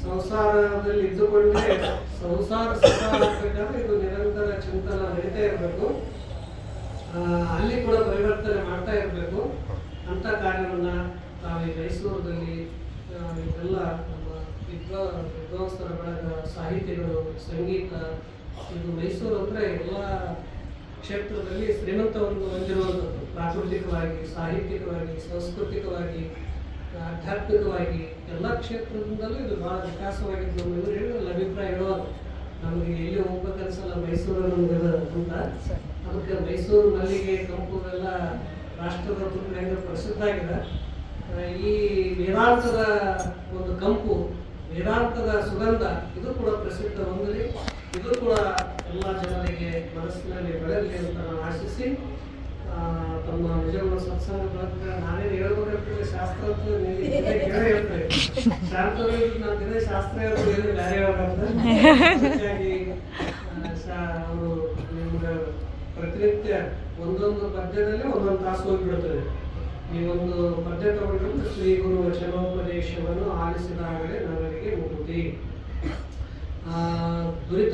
ಸಂಸಾರದಲ್ಲಿ ಇದ್ದುಕೊಂಡ್ರೆ ಸಂಸಾರ ಸುಖ ಆಗ್ಬೇಕಾದ್ರೆ ಇದು ನಿರಂತರ ಇರಬೇಕು, ಅಲ್ಲಿ ಕೂಡ ಪರಿವರ್ತನೆ ಮಾಡ್ತಾ ಇರಬೇಕು ಅಂತ ಕಾರ್ಯವನ್ನು ನಾವು ಈ ಮೈಸೂರಲ್ಲಿ ಇದೆಲ್ಲ ನಮ್ಮ ವಿದ್ವಾಂಸರ ಬಳಗ, ಸಾಹಿತಿಗಳು, ಸಂಗೀತ, ಇದು ಮೈಸೂರು ಅಂದರೆ ಎಲ್ಲ ಕ್ಷೇತ್ರದಲ್ಲಿ ಶ್ರೀಮಂತವನ್ನು ಹೊಂದಿರುವಂಥದ್ದು, ಪ್ರಾಕೃತಿಕವಾಗಿ, ಸಾಹಿತ್ಯಿಕವಾಗಿ, ಸಾಂಸ್ಕೃತಿಕವಾಗಿ, ಆಧ್ಯಾತ್ಮಿಕವಾಗಿ ಎಲ್ಲ ಕ್ಷೇತ್ರದಿಂದಲೂ ಇದು ಭಾಳ ವಿಕಾಸವಾಗಿದ್ದು ನಮ್ಮ ಇವರು ಹೇಳಿದ್ರಲ್ಲ ಅಭಿಪ್ರಾಯ ಹೇಳೋದು, ನಮಗೆ ಎಲ್ಲಿ ಹೋಗ್ಬೇಕನ್ಸಲ್ಲ ಮೈಸೂರಲ್ಲಿ ಅಂತ. ಅದಕ್ಕೆ ಮೈಸೂರು ಮಲ್ಲಿಗೆ ಕಂಪು ಎಲ್ಲ ರಾಷ್ಟ್ರದ ಹೆಂಗೆ ಪ್ರಸಿದ್ಧ ಆಗಿದೆ. ಈ ವೇದಾಂತದ ಒಂದು ಕಂಪು, ವೇದಾಂತದ ಸುಗಂಧ ಇದು ಕೂಡ ಪ್ರಸಿದ್ಧ ಹೊಂದಲಿ, ಇದು ಕೂಡ ಎಲ್ಲ ಜನರಿಗೆ ಮನಸ್ಸಿನಲ್ಲಿ ಬೆಳಗಲಿ ಅಂತ ನಾನು ಆಶಿಸಿ ತಮ್ಮ ನಿಜವಾದ ಸತ್ಸಂಗಗಳ ನಾನೇನು ಹೇಳ್ಬೇಕಂತೇಳಿ ಶಾಸ್ತ್ರ ಅಂತ ಹೇಳ್ತೇವೆ, ಶಾಂತವಾಗಿ ನಾನು ದಿನ ಶಾಸ್ತ್ರ ಹೇಳ್ಬೋದು ಏನು ಬೇರೆ ಹಾಗಾಗಿ ಅವರು ನಿಮ್ಗೆ ಪ್ರತಿನಿತ್ಯ ಒಂದೊಂದು ಪದ್ಯದಲ್ಲಿ ಒಂದೊಂದು ತಾಸು ಹೋಗಿಬಿಡ್ತದೆ. ಈ ಒಂದು ಪದ್ಯ ತಗೊಂಡ್ರೆ ಶ್ರೀ ಗುರು ವಚನೋಪದೇಶವನ್ನು ಆಲಿಸಿದಾಗಲೇ ನಮಗೆ ಮುಕ್ತಿ, ದುರಿತ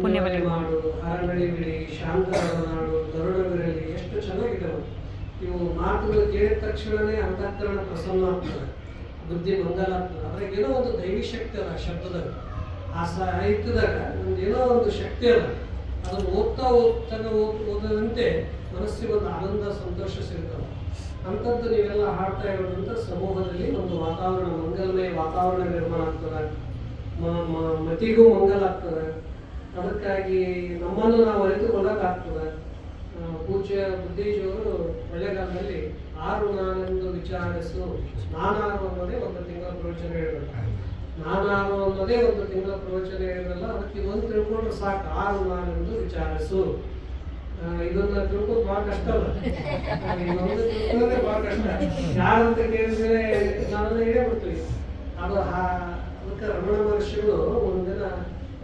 ಪುಣ್ಯವನ್ನೇ ಮಾಡು, ಹರಗಳಿ ಬಿಡಿ, ಶಾಂತರಾದ ನಾಡು, ಗರುಡವಿರಲಿ, ಎಷ್ಟು ಚೆನ್ನಾಗಿದ್ದಾವೆ ಇವು ಮಾತುಗಳು. ಕೇಳಿದ ತಕ್ಷಣವೇ ಅಂತಃಕರಣ ಪ್ರಸನ್ನ ಆಗ್ತದೆ, ಬುದ್ಧಿ ಮಂಗಲ ಆಗ್ತದೆ. ಅದ್ರಾಗ ಏನೋ ಒಂದು ದೈವಿ ಶಕ್ತಿ ಅದ ಶಬ್ದದಾಗ, ಆ ಸಾಹಿತ್ಯದಾಗ ಒಂದು ಏನೋ ಒಂದು ಶಕ್ತಿ ಅದ. ಅದನ್ನು ಓದದಂತೆ ಮನಸ್ಸಿಗೆ ಒಂದು ಆನಂದ, ಸಂತೋಷ ಸಿಗ್ತದೆ. ಅಂಥದ್ದು ನೀವೆಲ್ಲ ಹಾಡ್ತಾ ಇರೋದ್ರಿಂದ ಸಮೂಹದಲ್ಲಿ ಒಂದು ವಾತಾವರಣ, ಮಂಗಲಮಯ ವಾತಾವರಣ ನಿರ್ಮಾಣ ಆಗ್ತದೆ, ಮತಿಗೂ ಮಂಗಲ ಆಗ್ತದೆ. ಅದಕ್ಕಾಗಿ ನಮ್ಮನ್ನು ನಾವು ಅರಿತುಕೊಳ್ಳೋಕ್ಕಾಗ್ತದೆ. ಪೂಜ್ಯ ಬುದ್ಧೀಜಿಯವರು ಒಳ್ಳೆಗಾಲದಲ್ಲಿ 6 ನಾನೆಂದು ವಿಚಾರಿಸು, ನಾನಾರು ಅನ್ನೋದೇ ಒಂದು ತಿಂಗಳ ಪ್ರವಚನ ಹೇಳಿದ್ರು. ನಾನಾರು ಅನ್ನೋದೇ ಒಂದು ತಿಂಗಳ ಪ್ರವಚನ ಹೇಳಿದ್ರಲ್ಲ, ಅದಕ್ಕೆ ಇದೊಂದು ತಿಳ್ಕೊಂಡ್ರೆ ಸಾಕು, 6 ನಾನೆಂದು ವಿಚಾರಿಸು. ಇದನ್ನ ತಿಳ್ಕೋದು ಭಾಳ ಕಷ್ಟ ಅಲ್ಲ, ಇನ್ನೊಂದು ತಿಳ್ಕೊಳ್ಳೋದೇ ಭಾಳ ಕಷ್ಟ. ಯಾರಂತ ಕೇಳಿದ್ರೆ ನಾವೆಲ್ಲ ಹೇಳೇ ಬಿಡ್ತೀವಿ. ಅದು ಅದಕ್ಕೆ ರಮಣ ಮಹರ್ಷಿಗಳು ಒಂದಿನ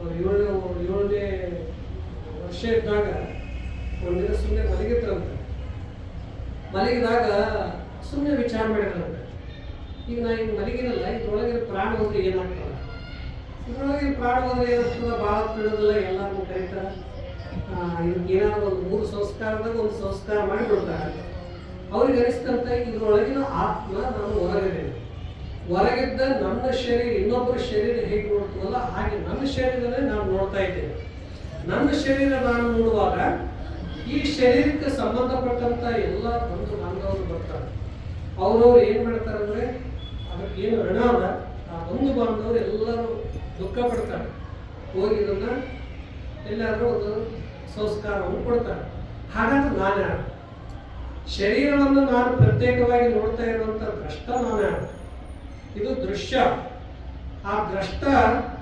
7ನೇ ವರ್ಷ ಇದ್ದಾಗ ಒಂದಿನ ಸುಮ್ಮನೆ ಮಲಗಿದ್ರಂತೆ. ಮಲಗಿದಾಗ ಸುಮ್ಮನೆ ವಿಚಾರ ಮಾಡಿದ್ರಂತೆ, ಈಗ ನಾ ಈಗ ಮಲಗಿನಲ್ಲ, ಇದ್ರೊಳಗಿನ ಪ್ರಾಣ ಹೋದ್ರೆ ಏನಾಗ್ತದೆ, ಇದ್ರೊಳಗಿನ ಪ್ರಾಣ ಹೋದ್ರೆ ಏನಾಗ್ತದೆ, ಭಾಳ ತಿಳಿದಿಲ್ಲ, ಎಲ್ಲರೂ ಕರೀತಾರೆ. ಇದಕ್ಕೆ ಏನಾದ್ರು ಒಂದು 3 ಸಂಸ್ಕಾರದಾಗ ಒಂದು ಸಂಸ್ಕಾರ ಮಾಡಿಬಿಡ್ತಾರೆ. ಅವ್ರಿಗೆ ಅನಿಸ್ತಂತ ಇದ್ರೊಳಗಿನ ಆತ್ಮ ನಾನು ಹೊರಗಿದ್ದೇನೆ, ಹೊರಗಿದ್ದ ನನ್ನ ಶರೀರ ಇನ್ನೊಬ್ಬರ ಶರೀರ ಹೇಗೆ ನೋಡ್ತೀವಲ್ಲ ಹಾಗೆ ನನ್ನ ಶರೀರನೇ ನಾನು ನೋಡ್ತಾ ಇದ್ದೇನೆ. ನನ್ನ ಶರೀರ ನಾನು ನೋಡುವಾಗ ಈ ಶರೀರಕ್ಕೆ ಸಂಬಂಧಪಟ್ಟಂತ ಎಲ್ಲ ಬಂಧು ಬಾಂಧವರು ಬರ್ತಾರೆ. ಅವ್ರವ್ರು ಏನು ಮಾಡ್ತಾರೆ ಅಂದರೆ ಅದಕ್ಕೆ ಏನು ಋಣ ಅದ, ಆ ಬಂಧು ಬಾಂಧವರು ಎಲ್ಲರೂ ದುಃಖ ಪಡ್ತಾರೆ. ಹೋಗಿ ಇದನ್ನ ಎಲ್ಲಾದರೂ ಒಂದು ಸಂಸ್ಕಾರವನ್ನು ಕೊಡ್ತಾರೆ. ಹಾಗಾದ್ರೆ ನಾನು ಯಾರು? ಶರೀರವನ್ನು ನಾನು ಪ್ರತ್ಯೇಕವಾಗಿ ನೋಡ್ತಾ ಇರುವಂಥ ದ್ರಷ್ಟ ನಾನು ಯಾರು? ಇದು ದೃಶ್ಯ. ಆ ದ್ರಷ್ಟ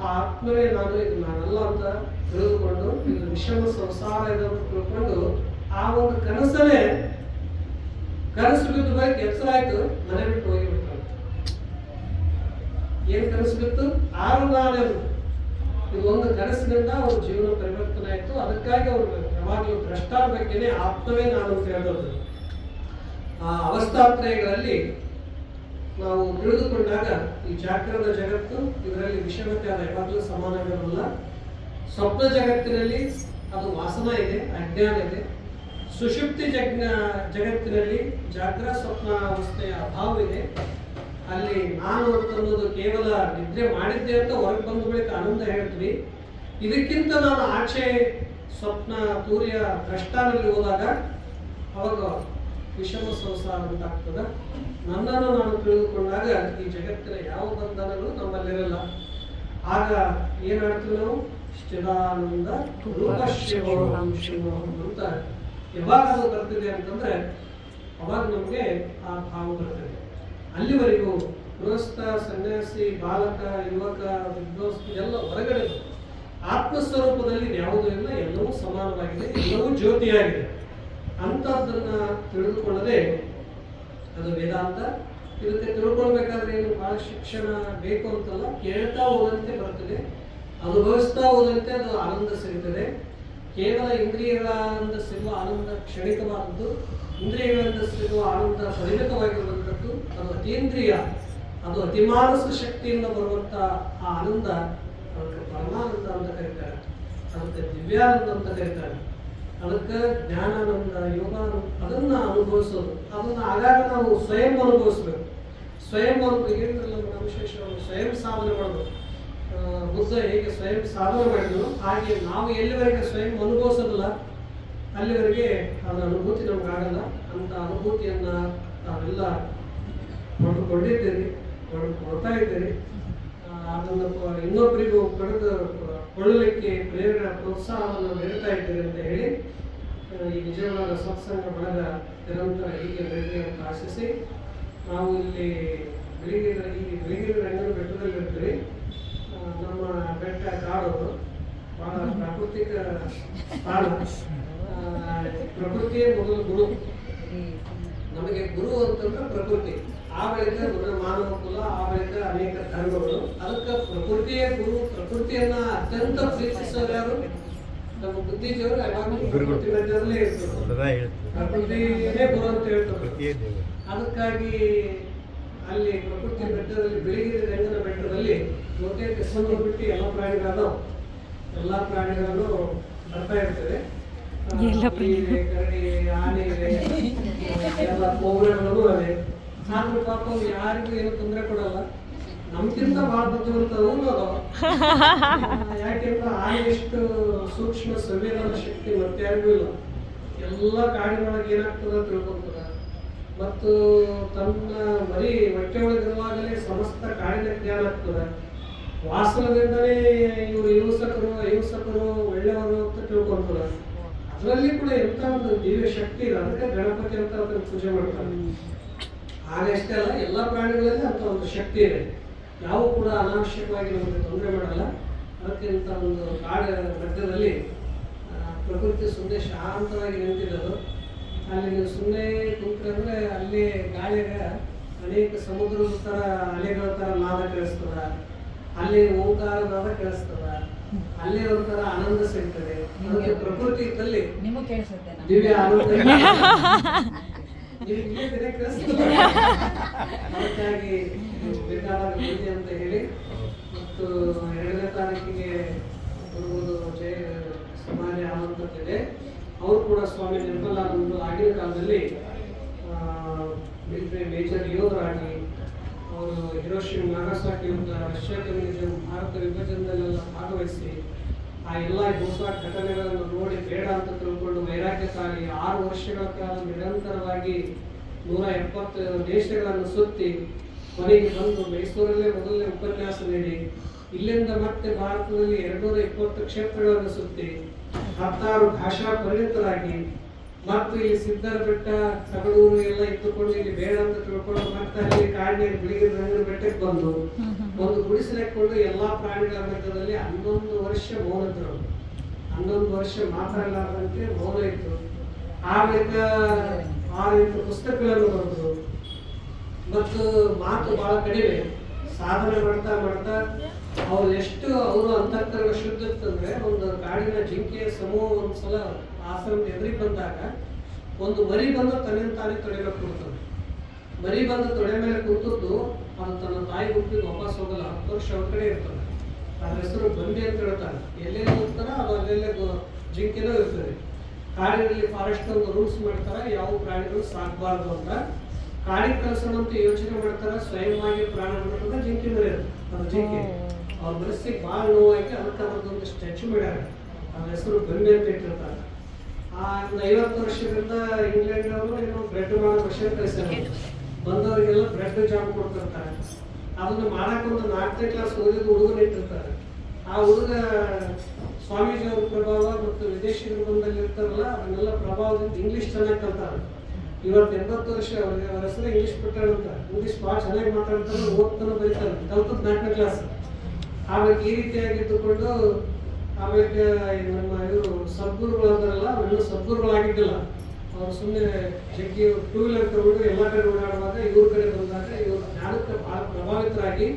ಆ ಆತ್ಮವೇ ನಾನು, ಇದು ನಾನಲ್ಲ ಅಂತ ತಿಳಿದುಕೊಂಡು, ಇದು ವಿಷಮ ಸಂಸಾರ ಇದೆ ಅಂತ ತಿಳ್ಕೊಂಡು ಆ ಒಂದು ಕನಸನ್ನೇ ಕನಸು ಬಿದ್ದು ಬೈಕ್ ಎಚ್ಚರಾಯ್ತು, ಮನೆ ಬಿಟ್ಟು ಹೋಗಿಬಿಟ್ರು. ಏನು ಕನಸು ಬಿತ್ತು? 6 ನಾನೆಂದು. ಇದು ಒಂದು ಕನಸಿನಿಂದ ಅವ್ರ ಜೀವನ ಪರಿವರ್ತನೆ ಆಯಿತು. ಅದಕ್ಕಾಗಿ ಅವರು ಯಾವಾಗಲೂ ದ್ರಷ್ಟರ ಬಗ್ಗೆನೇ ಆತ್ಮವೇ ನಾನು ಅಂತ ಹೇಳೋದು. ಆ ಅವಸ್ಥಾತ್ರಯಗಳಲ್ಲಿ ನಾವು ತಿಳಿದುಕೊಂಡಾಗ ಈ ಜಾಗ್ರದ ಜಗತ್ತು ಇದರಲ್ಲಿ ವಿಷಮತೆ ಆದ ಯಾವಾಗಲೂ ಸಮಾನವಿರಲ್ಲ. ಸ್ವಪ್ನ ಜಗತ್ತಿನಲ್ಲಿ ಅದು ವಾಸನ ಇದೆ, ಅಜ್ಞಾನ ಇದೆ. ಸುಷುಪ್ತಿ ಜಗತ್ತಿನಲ್ಲಿ ಜಾಗ್ರ ಸ್ವಪ್ನ ಅವಸ್ಥೆಯ ಅಭಾವ ಇದೆ. ಅಲ್ಲಿ ನಾನು ಅಂತನ್ನೋದು ಕೇವಲ ನಿದ್ರೆ ಮಾಡಿದ್ದೆ ಅಂತ ಹೊರಗೆ ಬಂದ ಬಳಿಕ ಆನಂದ ಹೇಳ್ತೀವಿ. ಇದಕ್ಕಿಂತ ನಾನು ಆಚೆ ಸ್ವಪ್ನ ತೂರ್ಯ ದ್ರಷ್ಟಾನಲ್ಲಿ ಹೋದಾಗ ಅವಾಗ ವಿಷಮ ಸಂಸಾರ ಉಂಟಾಗ್ತದೆ. ನನ್ನನ್ನು ನಾನು ತಿಳಿದುಕೊಂಡಾಗ ಈ ಜಗತ್ತಿನ ಯಾವ ಬಂಧನಗಳು ನಮ್ಮಲ್ಲಿರಲ್ಲ. ಆಗ ಏನಾಡ್ತೀವಿ ನಾವು? ಸ್ಥಿರಾನಂದ ರೂಪ ಶಿವೋಹಂ ಶಿವೋಹಂ ಅಂತ ಯಾವಾಗ ಅದು ಬರ್ತಿದೆ ಅಂತಂದ್ರೆ ಅವಾಗ ನಮಗೆ ಆ ಭಾವ ಬರ್ತದೆ. ಅಲ್ಲಿವರೆಗೂ ಗೃಹಸ್ಥ, ಸನ್ಯಾಸಿ, ಬಾಲಕ, ಯುವಕ, ವಿದ್ವಾಂಸ ಎಲ್ಲ ಹೊರಗಡೆ ಆತ್ಮಸ್ವರೂಪದಲ್ಲಿ ಯಾವುದೂ ಇಲ್ಲ, ಎಲ್ಲವೂ ಸಮಾನವಾಗಿದೆ, ಎಲ್ಲವೂ ಜ್ಯೋತಿಯಾಗಿದೆ. ಅಂಥದ್ದನ್ನ ತಿಳಿದುಕೊಳ್ಳದೆ ಅದು ವೇದಾಂತ. ಇದಕ್ಕೆ ತಿಳ್ಕೊಳ್ಬೇಕಾದ್ರೆ ಏನು ಬಹಳ ಶಿಕ್ಷಣ ಬೇಕು ಅಂತಲ್ಲ, ಕೇಳ್ತಾ ಹೋದಂತೆ ಬರ್ತದೆ, ಅನುಭವಿಸ್ತಾ ಹೋದಂತೆ ಅದು ಆನಂದ ಸಿಗುತ್ತದೆ. ಕೇವಲ ಇಂದ್ರಿಯಗಳಿಂದ ಸಿಗುವ ಆನಂದ ಕ್ಷಣಿಕವಾದದ್ದು, ಇಂದ್ರಿಯಗಳಿಂದ ಸಿಗುವ ಆನಂದ ಪರಿಮಿತವಾಗಿರುವಂಥದ್ದು. ಅದು ಅತೀಂದ್ರಿಯ, ಅದು ಅತಿಮಾನಸ ಶಕ್ತಿಯಿಂದ ಬರುವಂಥ ಆ ಆನಂದ ಅದಕ್ಕೆ ಪರಮಾನಂದ ಅಂತ ಕರೀತಾರೆ. ಅದಕ್ಕೆ ದಿವ್ಯಾನಂದ ಅಂತ ಕರೀತಾರೆ. ಅದಕ್ಕೆ ಜ್ಞಾನಾನಂದ, ಯೋಗಾನಂದ ಅದನ್ನ ಅನುಭವಿಸೋದು, ಅದನ್ನ ಆಗಾಗ ನಾವು ಸ್ವಯಂ ಅನುಭವಿಸ್ಬೇಕು. ಸ್ವಯಂ ಹೇಳಿದ್ರಲ್ಲ ವಿಶೇಷ ಸ್ವಯಂ ಸಾಧನೆ ಮಾಡೋದು. ಬುದ್ಧ ಹೇಗೆ ಸ್ವಯಂ ಸಾಧನೆ ಮಾಡಿದ್ರು ಹಾಗೆ ನಾವು ಎಲ್ಲಿವರೆಗೆ ಸ್ವಯಂ ಅನುಭವಿಸೋದಿಲ್ಲ ಅಲ್ಲಿವರೆಗೆ ಅದರ ಅನುಭೂತಿ ನಮ್ಗಾಗಲ್ಲ. ಅಂತ ಅನುಭೂತಿಯನ್ನ ನಾವೆಲ್ಲ ಪಡೆದುಕೊಂಡಿದ್ದೀರಿ, ಕೊಡ್ತಾ ಇದ್ದೀರಿ. ಅದನ್ನು ಇನ್ನೊಬ್ಬರಿಗೂ ಕೊಳ್ಳಲಿಕ್ಕೆ ಪ್ರೇರಣೆ ಪ್ರೋತ್ಸಾಹವನ್ನು ನೀಡ್ತಾ ಇದ್ದೀರಿ ಅಂತ ಹೇಳಿ ಈ ನಿಜವಾದ ಸತ್ಸಂಗ ಬಳಗ ನಿರಂತರ ಹೀಗೆ ಬೆಳಗ್ಗೆ ಅಂತ ಆಶಿಸಿ ನಾವು ಇಲ್ಲಿ ಬೆಳಗಿನ ರಂಗನ ಬೆಟ್ಟದಲ್ಲಿ ಇರ್ತೀವಿ. ನಮ್ಮ ಬೆಟ್ಟ ಕಾಡು ಬಹಳ ಪ್ರಾಕೃತಿಕ ಸ್ಥಾನ. ಪ್ರಕೃತಿಯೇ ಮೊದಲು ಗುರು. ನಮಗೆ ಗುರು ಅಂತಂದ್ರೆ ಪ್ರಕೃತಿ, ಆ ಬಳಿಕ ಮಾನವ ಕುಲ, ಆ ಬಳಿಕ ಅನೇಕ ಧರ್ಮಗಳು. ಅದಕ್ಕೆ ಪ್ರಕೃತಿಯೇ ಗುರು. ಪ್ರಕೃತಿಯನ್ನ ಅತ್ಯಂತ ಪ್ರೀತಿಸೋರು ಯಾರು? ನಮ್ಮ ಬುದ್ಧಿಜೀವರು ಯಾವಾಗಲೂ ಪ್ರಕೃತಿ ಮಧ್ಯದಲ್ಲೇ ಇರ್ತಾರೆ. ಪ್ರಕೃತಿಯೇ ಗುರು ಅಂತ ಹೇಳ್ತಾರೆ. ಅದಕ್ಕಾಗಿ ಅಲ್ಲಿ ಪ್ರಕೃತಿ ಬೆಟ್ಟದಲ್ಲಿ ಬೆಳಗಿನ ರಂಗನ ಬೆಟ್ಟದಲ್ಲಿ ಬಹುತೇಕ ಹೆಸರು ಬಿಟ್ಟು ಎಲ್ಲ ಪ್ರಾಣಿಗಳು ಬರ್ತಾ ಇರ್ತವೆ. ಕರಡಿ, ಆನೆ ಇದೆ, ಎಲ್ಲ ಕೋಬ್ರಾಗಳು ಅವೆ. ಆದ್ರೂ ಪಾಪ ಯಾರಿಗೂ ಏನು ತೊಂದರೆ ಕೊಡಲ್ಲ. ನಮ್ಗಿಂತ ಬಹಳ ಬುದ್ಧಿವಂತವು ಅದಾವ. ಯಾಕೆಂದ್ರೆ ಆನೆ ಎಷ್ಟು ಸೂಕ್ಷ್ಮ ಸಂವೇದನ ಶಕ್ತಿ ಮತ್ತೆ ಯಾರಿಗೂ ಇಲ್ಲ. ಎಲ್ಲ ಕಾಡಿನೊಳಗೆ ಏನಾಗ್ತದ ತಿಳ್ಕೊಂತದ. ಮತ್ತು ತನ್ನ ಮರಿ ಹೊಟ್ಟೆ ಒಳಗಿರುವಾಗಲೇ ಸಮಸ್ತ ಕಾಡಿನ ಜ್ಞಾನ ಆಗ್ತದೆ. ವಾಸನದಿಂದಲೇ ಇವರು ಹಿಂಸಕರು ಒಳ್ಳೆಯವರು ಅಂತ ತಿಳ್ಕೊಂತಾರೆ. ಅದರಲ್ಲಿ ಕೂಡ ಎಂತ ಒಂದು ದಿವ್ಯ ಶಕ್ತಿ ಇದೆ. ಅದಕ್ಕೆ ಗಣಪತಿ ಅಂತ ಅದನ್ನು ಪೂಜೆ ಮಾಡ್ತಾರೆ. ಹಾಗಷ್ಟೇ ಅಲ್ಲ, ಎಲ್ಲ ಪ್ರಾಣಿಗಳಲ್ಲಿ ಅಂತ ಒಂದು ಶಕ್ತಿ ಇದೆ. ಯಾವ ಕೂಡ ಅನಾವಶ್ಯಕವಾಗಿ ನಮಗೆ ತೊಂದರೆ ಮಾಡಲ್ಲ. ಅದಕ್ಕಿಂತ ಒಂದು ಕಾಡ ಮಧ್ಯದಲ್ಲಿ ಪ್ರಕೃತಿ ಸುಮ್ಮನೆ ಶಾಂತವಾಗಿ ನಿಂತಿರೋದು. ಅಲ್ಲಿ ನೀವು ಸುಮ್ಮನೆ ಕುಂತ್ರೆ ಅಲ್ಲಿ ಗಾಳಿಗ ಅನೇಕ ಸಮುದ್ರದ ಥರ ಅಲೆಗಳ ಥರ ನಾದ ಕೇಳಿಸ್ತದ, ಅಲ್ಲಿ ಓಂಕಾರ ನಾದ ಕೇಳಿಸ್ತದ, ಅಲ್ಲೇ ಒಂಥರ ಆನಂದ ಸಿಗ್ತದೆ. ಅದಕ್ಕೆ ಪ್ರಕೃತಿ ಇದ್ದಲ್ಲಿ ದಿವ್ಯ ಆನಂದ. ಅದಕ್ಕಾಗಿ ಬೇಕಾದಾಗ ಬನ್ನಿ ಅಂತ ಹೇಳಿ. ಮತ್ತು 2ನೇ ತಾರೀಕಿಗೆ ಬರುವುದು ಸಮಾಜ ಆನಂದತೆ. ಅವರು ಕೂಡ ಸ್ವಾಮಿ ನಿರ್ಮಲಾನಂದ ಆಗಿನ ಕಾಲದಲ್ಲಿ ಮಿಲಿಟರಿ ಮೇಜರ್ ಯೋಧರಾಗಿ ಅವರು ಹಿರೋಶಿಮಾ, ನಾಗಾಸಾಕಿ ಯುದ್ಧ, ರಷ್ಯಾ ಕಮ್ಯುನಿಸಂ, ಭಾರತ ವಿಭಜನದಲ್ಲೆಲ್ಲ ಭಾಗವಹಿಸಿ ಆ ಎಲ್ಲ ಹೊಸ ಘಟನೆಗಳನ್ನು ನೋಡಿ ಬೇಡ ಅಂತ ತಿಳ್ಕೊಂಡು ವೈರಾಗ್ಯಕ್ಕಾಗಿ 6 ವರ್ಷಗಳ ಕಾಲ ನಿರಂತರವಾಗಿ 170 ದೇಶಗಳನ್ನು ಸುತ್ತಿ ಕೊನೆಗೆ ಬಂದು ಮೈಸೂರಲ್ಲೇ ಮೊದಲನೇ ಉಪನ್ಯಾಸ ನೀಡಿ ಇಲ್ಲಿಂದ ಮತ್ತೆ ಭಾರತದಲ್ಲಿ 220 ಕ್ಷೇತ್ರಗಳನ್ನು ಸುತ್ತಿ 16 ಭಾಷಾ ಪರಿಣಿತರಾಗಿ ಮತ್ತು ಇಲ್ಲಿ ಸಿದ್ಧರ ಬೆಟ್ಟ, ತಗಡೂರು ಎಲ್ಲ ಇಟ್ಟುಕೊಂಡು ಇಲ್ಲಿ ಬೇಡ ಅಂತ ತಿಳ್ಕೊಂಡು ಮತ್ತೆ ಅಲ್ಲಿ ಕಾಡಿನ ಬೆಳಗಿನ ರಂಗನ ಬೆಟ್ಟಕ್ಕೆ ಬಂದು ಒಂದು ಗುಡಿಸಲಿಕ್ಕೊಂಡು ಎಲ್ಲಾ ಪ್ರಾಣಿಗಳ ಮಧ್ಯದಲ್ಲಿ 11 ವರ್ಷ ಮೌನ ಇದ್ರು. 11 ವರ್ಷ ಮಾತಾಡಲಾರದಂತೆ ಮೌನ ಇತ್ತು. ಆಮೇಲೆ 6-8 ಪುಸ್ತಕಗಳನ್ನು ಬರೆದ್ರು. ಮತ್ತು ಮಾತು ಬಹಳ ಕಡಿಮೆ. ಸಾಧನೆ ಮಾಡ್ತಾ ಅವ್ರು ಎಷ್ಟು ಅವರು ಅಂತಃಕರಣ ಶುದ್ಧ ಇತ್ತಂದ್ರೆ, ಒಂದು ಕಾಡಿನ ಜಿಂಕೆಯ ಸಮೂಹ ಒಂದ್ಸಲ ಆಶ್ರಮದ ಎದುರಿಗೆ ಬಂದಾಗ ಒಂದು ಮರಿ ಬಂದು ತನ್ನಿಂದ ತಾನೇ ತೊಡೆ ಮೇಲೆ ಕೂರ್ತದೆ. ಮರಿ ಬಂದು ತೊಡೆ ಮೇಲೆ ಕೂತದ್ದು ಅದು ತನ್ನ ತಾಯಿ ಗುಂಪಿಗೆ ವಾಪಸ್ ಹೋಗಲ್ಲ. 10 ವರ್ಷ ಅವ್ರ ಕಡೆ ಇರ್ತದೆ. ಅದ್ರ ಹೆಸರು ಬಂದಿ ಅಂತ ಹೇಳ್ತಾರೆ. ಎಲ್ಲೆಲ್ಲಿ ಹೋಗ್ತಾರ ಅದು ಅಲ್ಲೆಲ್ಲೇ ಜಿಂಕೆನೂ ಇರ್ತದೆ. ಕಾಡಿನಲ್ಲಿ ಫಾರೆಸ್ಟ್ ಒಂದು ರೂಲ್ಸ್ ಮಾಡ್ತಾರೆ, ಯಾವ ಪ್ರಾಣಿಗಳು ಸಾಕಬಾರ್ದು ಅಂತ. ಕಾಡಿಗೆ ಕಳಿಸೋಣ ಅಂತ ಯೋಚನೆ ಮಾಡ್ತಾರೆ. ಸ್ವಯಂವಾಗಿ ಪ್ರಾಣ ಬಿಡ್ತದೆ ಜಿಂಕೆ ಮರಿ. ಅದು ಜಿಂಕೆ ಅವ್ರ ಮನಸ್ಸಿಗೆ ಭಾಳ ನೋವಾಗಿ ಅದಕ್ಕೆ ಅದೊಂದು ಸ್ಟ್ಯಾಚು ಮಾಡ್ಯಾರ. ಅದ್ರ ಹೆಸರು ಬಂದಿ ಅಂತ ಇಟ್ಟಿರ್ತಾರೆ. 50 ವರ್ಷದಿಂದ ಇಂಗ್ಲೆಂಡ್ ಅವರು ಏನೋ ಬ್ರೆಡ್ ಮಾಡೋ ಮಷೀನ್ ಕಳಿಸ್ತಾರೆ. ಬಂದವರಿಗೆಲ್ಲ ಬ್ರೆಡ್ ಜಾಮ್ ಕೊಡ್ತಿರ್ತಾರೆ. ಅದನ್ನ ಮಾಡಕ್ಕೆ ಒಂದು 4ನೇ ಕ್ಲಾಸ್ ಓದಿದ ಹುಡುಗನ ಇಟ್ಟಿರ್ತಾರೆ. ಆ ಹುಡುಗ ಸ್ವಾಮೀಜಿ ಅವ್ರ ಪ್ರಭಾವ ಮತ್ತು ವಿದೇಶಿ ನಿರ್ಬಂಧದಲ್ಲಿ ಇರ್ತಾರಲ್ಲ, ಅದನ್ನೆಲ್ಲ ಪ್ರಭಾವದಿಂದ ಇಂಗ್ಲಿಷ್ ಚೆನ್ನಾಗಿ ಕಲ್ತಾರೆ. ಇವತ್ತು 80 ವರ್ಷ ಅವ್ರಿಗೆ ಅವ್ರ ಹೆಸರು ಇಂಗ್ಲಿಷ್ ಬಿಟ್ಟಾಳ ಅಂತ. ಇಂಗ್ಲಿಷ್ ಭಾಳ ಚೆನ್ನಾಗಿ ಮಾತಾಡ್ತಾರೆ, ಓದ್ತಾನೆ ಬರೀತಾರೆ. ಕಲ್ತದ್ದು 4ನೇ ಕ್ಲಾಸ್. ಆಮೇಲೆ ಈ ರೀತಿಯಾಗಿದ್ದುಕೊಂಡು ಆಮೇಲೆ ನಮ್ಮ ಇವರು ಸದ್ಗುರುಗಳು ಅಂತಾರಲ್ಲ, ಇನ್ನೂ ಸದ್ಗುರುಗಳಾಗಿದ್ದಿಲ್ಲ. ಅವ್ರು ಸುಮ್ಮನೆ ಜಗ್ಗಿ 2 ವೀಲರ್ ತಗೊಂಡು ಎಲ್ಲ ಕಡೆ ಓಡಾಡುವಾಗ ಇವ್ರ ಕಡೆ ಬಂದಾಗ ಇವ್ರ ಜ್ಞಾನಕ್ಕೆ ಭಾಳ ಪ್ರಭಾವಿತರಾಗಿ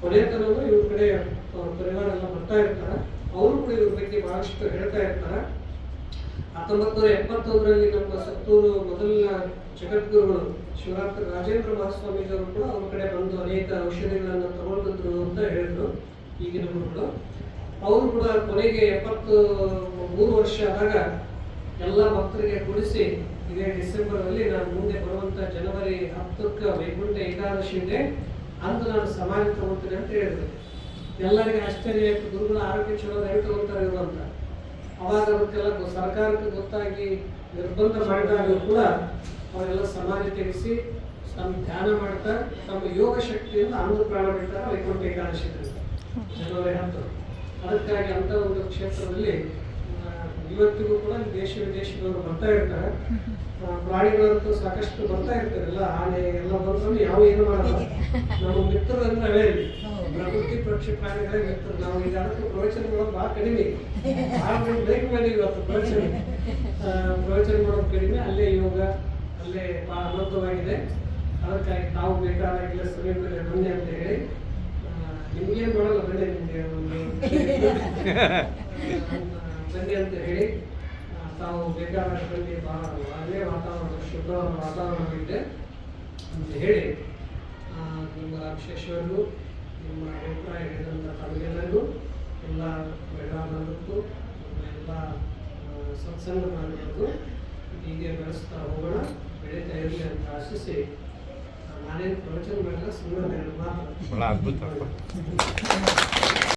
ಕೊನೆತನೂ ಇವ್ರ ಕಡೆ ಅವ್ರ ಪರಿವಾರ ಎಲ್ಲ ಬರ್ತಾ ಇರ್ತಾರೆ. ಅವರು ಕೂಡ ಇವ್ರ ಬಗ್ಗೆ ಬಹಳಷ್ಟು ಹೇಳ್ತಾ ಇರ್ತಾರೆ. 1971ರಲ್ಲಿ ನಮ್ಮ ಸತ್ತೂರು ಮೊದಲಿನ ಜಗದ್ಗುರುಗಳು ಶಿವರಾತ್ರಿ ರಾಜೇಂದ್ರ ಮಹಾಸ್ವಾಮೀಜಿಯವರು ಕೂಡ ಅವ್ರ ಕಡೆ ಬಂದು ಅನೇಕ ಔಷಧಿಗಳನ್ನು ತಗೊಳ್ತಿದ್ರು ಅಂತ ಹೇಳಿದ್ರು ಈಗಿನ ಗುರುಗಳು. ಅವರು ಕೂಡ ಕೊನೆಗೆ 73 ವರ್ಷ ಆದಾಗ ಎಲ್ಲ ಭಕ್ತರಿಗೆ ಕೂಡಿಸಿ ಇದೇ ಡಿಸೆಂಬರ್ನಲ್ಲಿ ನಾನು ಮುಂದೆ ಬರುವಂತ ಜನವರಿ 10ಕ್ಕೆ ವೈಕುಂಠ ಏಕಾದಶಿ ಇದೆ ಅಂತ ನಾನು ಸಮಾಧಿ ತಗೊಳ್ತೇನೆ ಅಂತ ಹೇಳಿದ್ರು. ಎಲ್ಲರಿಗೆ ಆಶ್ಚರ್ಯ ಆಯ್ತು, ಗುರುಗಳ ಆರೋಗ್ಯ ಚಲೋ ಹೆಂಗೆ ತಗೊಳ್ತಾರೆ ಇವರು ಅಂತ. ಅವಾಗ ಅದಕ್ಕೆಲ್ಲ ಸರ್ಕಾರಕ್ಕೆ ಗೊತ್ತಾಗಿ ನಿರ್ಬಂಧ ಮಾಡಿದಾಗಲೂ ಕೂಡ ಅವರೆಲ್ಲ ಸಮಾಧಿ ತೆಗೆಸಿ ತಮ್ಮ ಧ್ಯಾನ ಮಾಡ್ತಾ ತಮ್ಮ ಯೋಗ ಶಕ್ತಿಯಿಂದ ಅಮೃತ ಪ್ರಾಣ ಬಿಡ್ತಾರೆ ವೈಕುಂಠ ಏಕಾದಶಿ ಜನವರಿ 10. ಅದಕ್ಕಾಗಿ ಅಂತ ಒಂದು ಕ್ಷೇತ್ರದಲ್ಲಿ ಇವತ್ತಿಗೂ ಕೂಡ ದೇಶ ವಿದೇಶದವರು ಬರ್ತಾ ಇರ್ತಾರೆ. ಪ್ರಾಣಿಗಳಂತೂ ಸಾಕಷ್ಟು ಬರ್ತಾ ಇರ್ತಾರಲ್ಲ, ಆನೆ ಎಲ್ಲ ಬಂದ್ರು ಯಾವ ಏನು ಮಾಡಲ್ಲ. ನಮ್ಮ ಮಿತ್ರರು ಅಂದ್ರೆ ಅವೇ ಪ್ರಕೃತಿ ಪಕ್ಷಿ ಪ್ರಾಣಿಗಳೇ ಮಿತ್ರರು. ನಾವು ಈಗ ಅದಕ್ಕೆ ಪ್ರವಚನ ಮಾಡೋದು ಭಾಳ ಕಡಿಮೆ, ಭಾಳ ಬ್ರೇಕ್ ಮಾಡಿ ಇವತ್ತು ಪ್ರವಚನ ಮಾಡೋದು ಕಡಿಮೆ. ಅಲ್ಲೇ ಯೋಗ ಅಲ್ಲೇ ಭಾಳ ಅನುಕೂಲವಾಗಿದೆ. ಅದಕ್ಕಾಗಿ ತಾವು ಬೇಕಾದಾಗಿಲ್ಲ ಸಮೀಪದಲ್ಲಿ ಬನ್ನಿ ಅಂತ ಹೇಳಿ, ನಿಮ್ಗೇನು ಮಾಡಲ್ಲ ಬನ್ನಿ, ನಿಮಗೆ ಒಂದು ಬನ್ನಿ ಅಂತ ಹೇಳಿ ತಾವು ಬೇಕಾದಾಗ ಬನ್ನಿ. ಭಾಳ ಅಲ್ಲೇ ವಾತಾವರಣ ಶುಭ್ರವಾದ ವಾತಾವರಣವಿದೆ ಅಂತ ಹೇಳಿ ನಿಮ್ಮ ವಿಶೇಷವಾಗೂ ನಿಮ್ಮ ಅಭಿಪ್ರಾಯ ಹೇಳಿದಂಥ ತಮಗೆಲ್ಲರಿಗೂ ಎಲ್ಲ ಬೆಳಗಾಮಕ್ಕೂ ಎಲ್ಲ ಸತ್ಸಂಗ ಮಾಡಿರೋದು ಹೀಗೆ ಬೆಳೆಸ್ತಾ ಹೋಗೋಣ, ಬೆಳೀತಾ ಇರಲಿ ಅಂತ ಆಶಿಸಿ ನಾನೇನು ಪ್ರವಚನ ಮಾಡಿಲ್ಲ, ಸುಮ್ಮನೆ ಮಾತು.